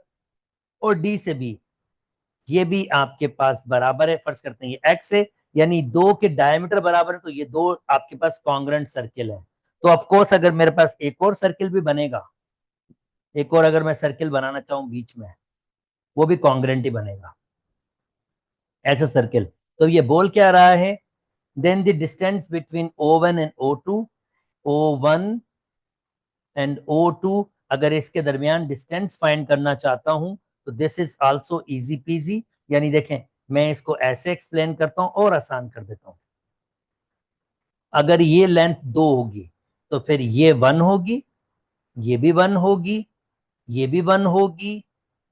और D से B ये भी आपके पास बराबर है, फर्ज करते हैं ये एक्स है, यानी दो के डायमीटर बराबर है, तो ये दो आपके पास कॉन्ग्रेंट सर्किल है। तो ऑफ कोर्स अगर मेरे पास एक और सर्किल भी बनेगा, एक और अगर मैं सर्किल बनाना चाहूं बीच में, वो भी कॉन्ग्रेंट ही बनेगा, ऐसा सर्किल। तो ये बोल क्या रहा है, then the distance between O1 and O2, O1 and O2, अगर इसके दरमियान डिस्टेंस फाइंड करना चाहता हूं तो this is also easy PG, यानी देखें मैं इसको ऐसे एक्सप्लेन करता हूं और आसान कर देता हूं। अगर ये लेंथ 2 होगी तो फिर ये 1 होगी, ये भी 1 होगी, ये भी 1 होगी,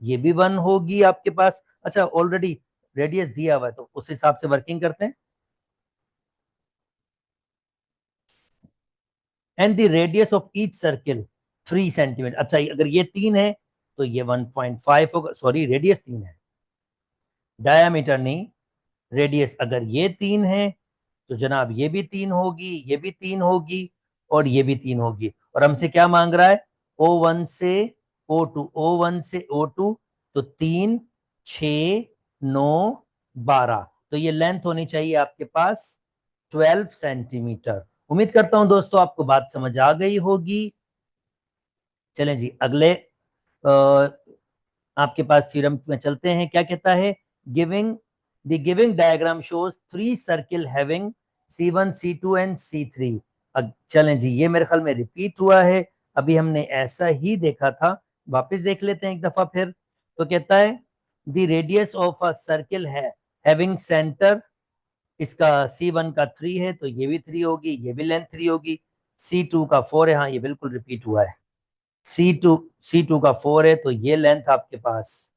ये भी 1 होगी आपके पास। अच्छा, ऑलरेडी रेडियस दिया हुआ है तो उस हिसाब से वर्किंग करते हैं। And the radius of each circle 3 centimetre. अच्छा, अगर ये 3 है तो ये 1.5 होगा, सॉरी रेडियस 3 है, डायामीटर नहीं, रेडियस। अगर ये 3 है तो जनाब ये भी 3 होगी, ये भी 3 होगी, और ये भी 3 होगी। और हमसे क्या मांग रहा है, O1 से O2, O1 से O2, तो 3 6 9 12, तो ये लेंथ होनी चाहिए आपके पास 12 सेंटीमीटर। उम्मीद करता हूं दोस्तों आपको बात समझ आ गई होगी। चलें जी, अगले आपके पास थ्योरम में चलते हैं। क्या कहता है, giving the giving diagram shows 3 circle having C1 C2 and C3। अब चलें जी, ये मेरे ख्याल में रिपीट हुआ है, अभी हमने ऐसा ही देखा था, वापस देख लेते हैं एक दफा फिर। तो कहता है the radius of a circle है हैविंग सेंटर, इसका C1 का 3 है तो ये भी 3 होगी, ये भी लेंथ 3 होगी। C2 का 4 है, हाँ ये बिल्कुल रिपीट हुआ है। सी टू का 4 है तो ये लेंथ आपके पास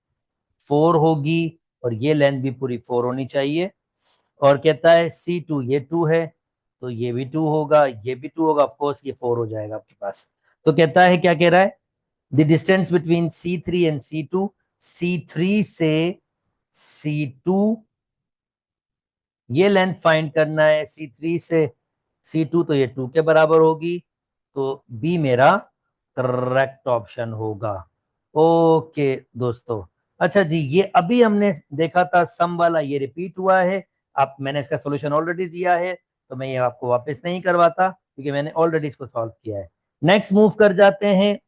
4 होगी, और ये लेंथ भी पूरी 4 होनी चाहिए। और कहता है C2 ये 2 है तो ये भी 2 होगा, ये भी 2 होगा, ऑफकोर्स ये 4 हो जाएगा आपके पास। तो कहता है, क्या कह रहा है, the distance between C3 and C2, C3 से C2 ये लेंथ फाइंड करना है, C3 से C2 तो ये 2 के बराबर होगी, तो बी मेरा करेक्ट ऑप्शन होगा। ओके दोस्तों, अच्छा जी, ये अभी हमने देखा था सम वाला, ये रिपीट हुआ है। आप, मैंने इसका सॉल्यूशन ऑलरेडी दिया है तो मैं ये आपको वापस नहीं करवाता क्योंकि मैंने ऑलरेडी इसको सॉल्व किया है। नेक्स्ट मूव कर जाते हैं।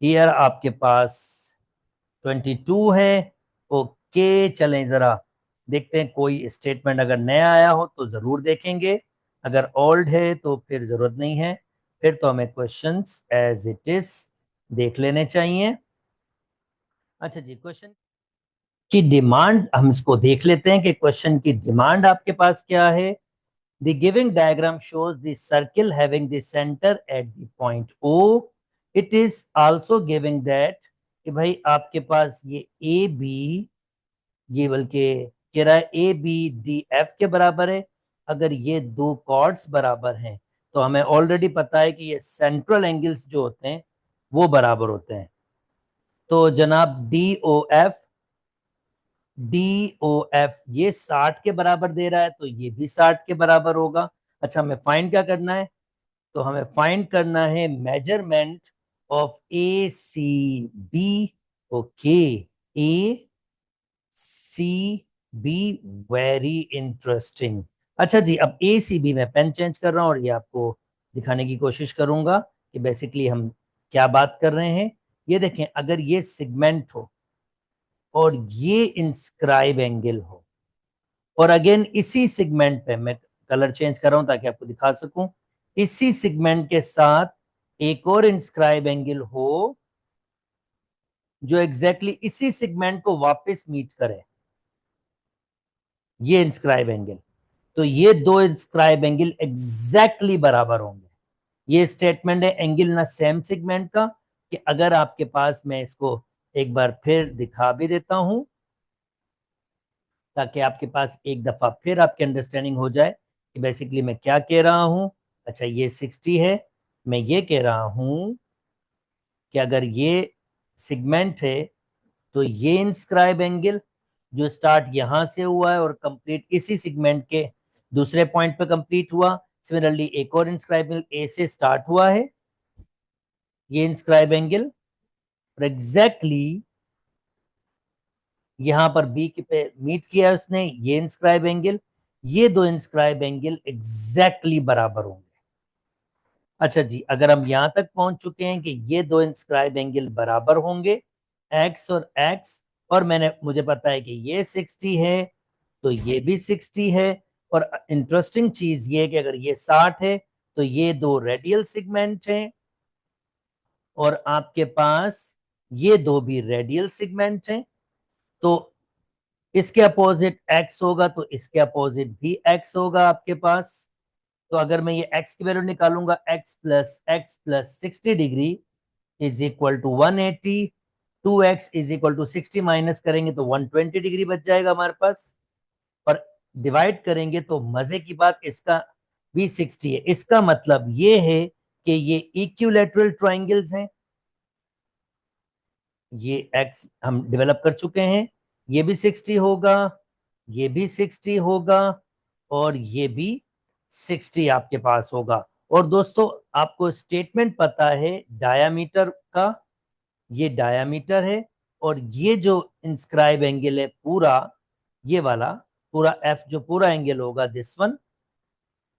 ईयर आपके पास 22 है। ओके, चलें जरा देखते हैं, कोई स्टेटमेंट अगर नया आया हो तो जरूर देखेंगे, अगर ओल्ड है तो फिर जरूरत नहीं है, फिर तो हमें क्वेश्चंस एज इट इज देख लेने चाहिए। अच्छा जी, क्वेश्चन की डिमांड हम इसको देख लेते हैं कि क्वेश्चन की डिमांड आपके पास क्या है। The giving diagram shows the circle having the center at the point O. It is also giving that कि भाई आपके पास ये ए बी, ये बल्कि कह रहा है ए बी डी एफ के बराबर है। अगर ये दो कॉर्ड्स बराबर हैं तो हमें ऑलरेडी पता है कि ये सेंट्रल एंगल्स जो होते हैं वो बराबर होते हैं। तो जनाब डी ओ एफ ये 60 के बराबर दे रहा है तो ये भी 60 के बराबर होगा। अच्छा, हमें फाइंड क्या करना है, तो हमें फाइंड करना है measurement of A C B. Okay, A C B, very interesting. अच्छा जी, अब ए सी बी मैं पेन चेंज कर रहा हूं और ये आपको दिखाने की कोशिश करूंगा कि बेसिकली हम क्या बात कर रहे हैं। ये देखें, अगर ये सिगमेंट हो और ये इंस्क्राइब एंगल हो, और अगेन इसी सेगमेंट पे मैं कलर चेंज कर रहा हूं ताकि आपको दिखा सकूं, इसी सेगमेंट के साथ एक और इंस्क्राइब एंगल हो जो एग्जैक्टली इसी सेगमेंट को वापस मीट करे, ये इंस्क्राइब एंगल, तो ये दो इंस्क्राइब एंगल एग्जैक्टली बराबर होंगे। ये स्टेटमेंट है एंगल ना सेम सेगमेंट का, कि अगर आपके पास, मैं इसको एक बार फिर दिखा भी देता हूं ताकि आपके पास एक दफा फिर आपकी अंडरस्टैंडिंग हो जाए कि बेसिकली मैं क्या कह रहा हूं। अच्छा, ये 60 है। मैं ये कह रहा हूं कि अगर ये सिगमेंट है तो ये इंस्क्राइब एंगल जो स्टार्ट यहां से हुआ है और कंप्लीट इसी सेगमेंट के दूसरे पॉइंट पे कंप्लीट हुआ, सिमिलरली एक और इंस्क्राइब एंगल ए से स्टार्ट हुआ है, ये इंस्क्राइब एंगल, और एग्जैक्टली यहां पर बी के पे मीट किया है उसने, ये इंस्क्राइब एंगल, ये दो इंस्क्राइब एंगल एग्जैक्टली बराबर होंगे। अच्छा जी, अगर हम यहां तक पहुंच चुके हैं कि ये दो इंस्क्राइब एंगल बराबर होंगे, एक्स और एक्स, और मुझे पता है कि ये 60 है तो ये भी 60 है, और इंटरेस्टिंग चीज ये है कि अगर ये 60 है तो ये दो रेडियल सेगमेंट हैं, और आपके पास ये दो भी रेडियल सेगमेंट हैं, तो इसके अपोजिट एक्स होगा तो इसके अपोजिट भी एक्स होगा आपके पास। तो अगर मैं ये एक्स की वैल्यू निकालूंगा, x plus 60 degree is equal to 180, 2x is equal to 60 minus करेंगे तो 120 डिग्री बच जाएगा हमारे पास, और डिवाइड करेंगे तो मजे की बात इसका भी 60 है। इसका मतलब ये है कि ये इक्विलैटरल ट्राइंगल्स हैं, ये एक्स हम डेवलप कर चुके हैं, ये भी 60 होगा, ये भी 60 होगा, और ये भी 60 आपके पास होगा। और दोस्तों, आपको स्टेटमेंट पता है डायामीटर का, ये डायामीटर है, और ये जो इंस्क्राइब एंगल है पूरा, ये वाला पूरा एफ जो पूरा एंगल होगा दिस वन,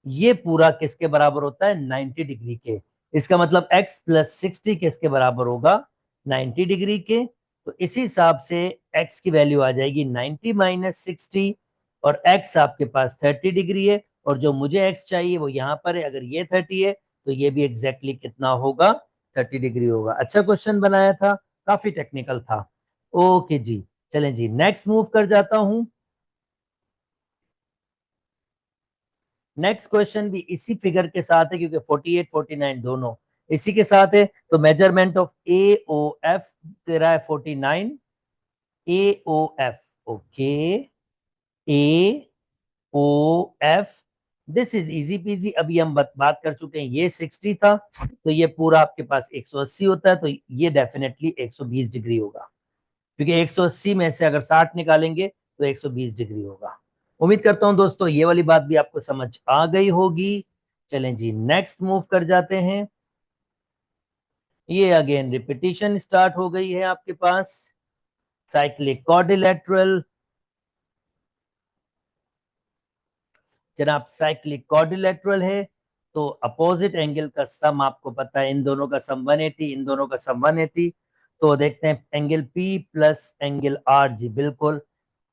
ये पूरा किसके बराबर होता है, 90 डिग्री के। इसका मतलब एक्स प्लस 60 किसके बराबर होगा, 90 डिग्री के। तो इसी हिसाब से एक्स की वैल्यू आ जाएगी 90 माइनस 60, और एक्स आपके पास 30 डिग्री है, और जो मुझे एक्स चाहिए वो यहां पर है, अगर ये 30 है तो ये भी एग्जैक्टली कितना होगा, 30 डिग्री होगा। अच्छा क्वेश्चन बनाया था, काफी टेक्निकल था। ओके जी, चलें जी, नेक्स्ट मूव कर जाता हूं। नेक्स्ट क्वेश्चन भी इसी फिगर के साथ है, क्योंकि 48 49 दोनों इसी के साथ है। तो measurement of A O F तेरा है 49, A O F, okay, A O F, this is easy peasy. अभी हम बात कर चुके हैं, ये 60 था तो ये पूरा आपके पास 180 होता है, तो ये डेफिनेटली 120 डिग्री होगा, क्योंकि 180 में से अगर 60 निकालेंगे तो 120 डिग्री होगा। उम्मीद करता हूं दोस्तों ये वाली बात भी आपको समझ आ गई होगी। चलें जी, नेक्स्ट मूव कर जाते हैं। ये अगेन रिपीटिशन स्टार्ट हो गई है आपके पास, साइक्लिक क्वाड्रिलेटरल। जनाब साइक्लिक क्वाड्रिलेटरल है तो अपोजिट एंगल का सम आपको पता है, इन दोनों का सम 180, इन दोनों का सम 180। तो देखते हैं angle P plus angle R, जी बिल्कुल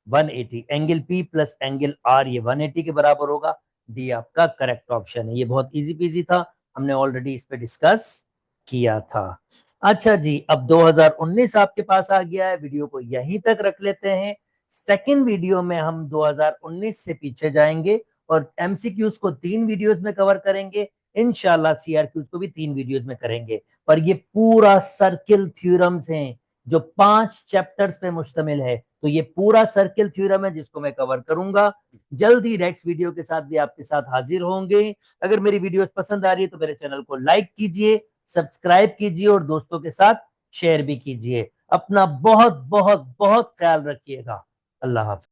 180, angle P plus angle R ये 180 के बराबर होगा। डी आपका करेक्ट ऑप्शन है। ये बहुत इजी पीजी था, हमने ऑलरेडी इस पे डिस्कस किया था। अच्छा जी, अब 2019 आपके पास आ गया है, वीडियो को यहीं तक रख लेते हैं। सेकंड वीडियो में हम 2019 से पीछे जाएंगे और एमसीक्यूज को 3 वीडियोस में कवर करेंगे, इंशाल्लाह सीआरक्यूज को भी 3 वीडियोस में करेंगे। पर ये पूरा सर्किल थ्योरम्स हैं जो 5 चैप्टर्स पे मुश्तमिल है, तो ये पूरा सर्किल थ्योरम है जिसको मैं कवर करूंगा। जल्द ही नेक्स्ट वीडियो के साथ भी आपके साथ हाजिर होंगे। अगर मेरी वीडियोस पसंद आ रही है तो मेरे चैनल को लाइक कीजिए, सब्सक्राइब कीजिए और दोस्तों के साथ शेयर भी कीजिए। अपना बहुत बहुत बहुत ख्याल रखिएगा। अल्लाह हाफिज।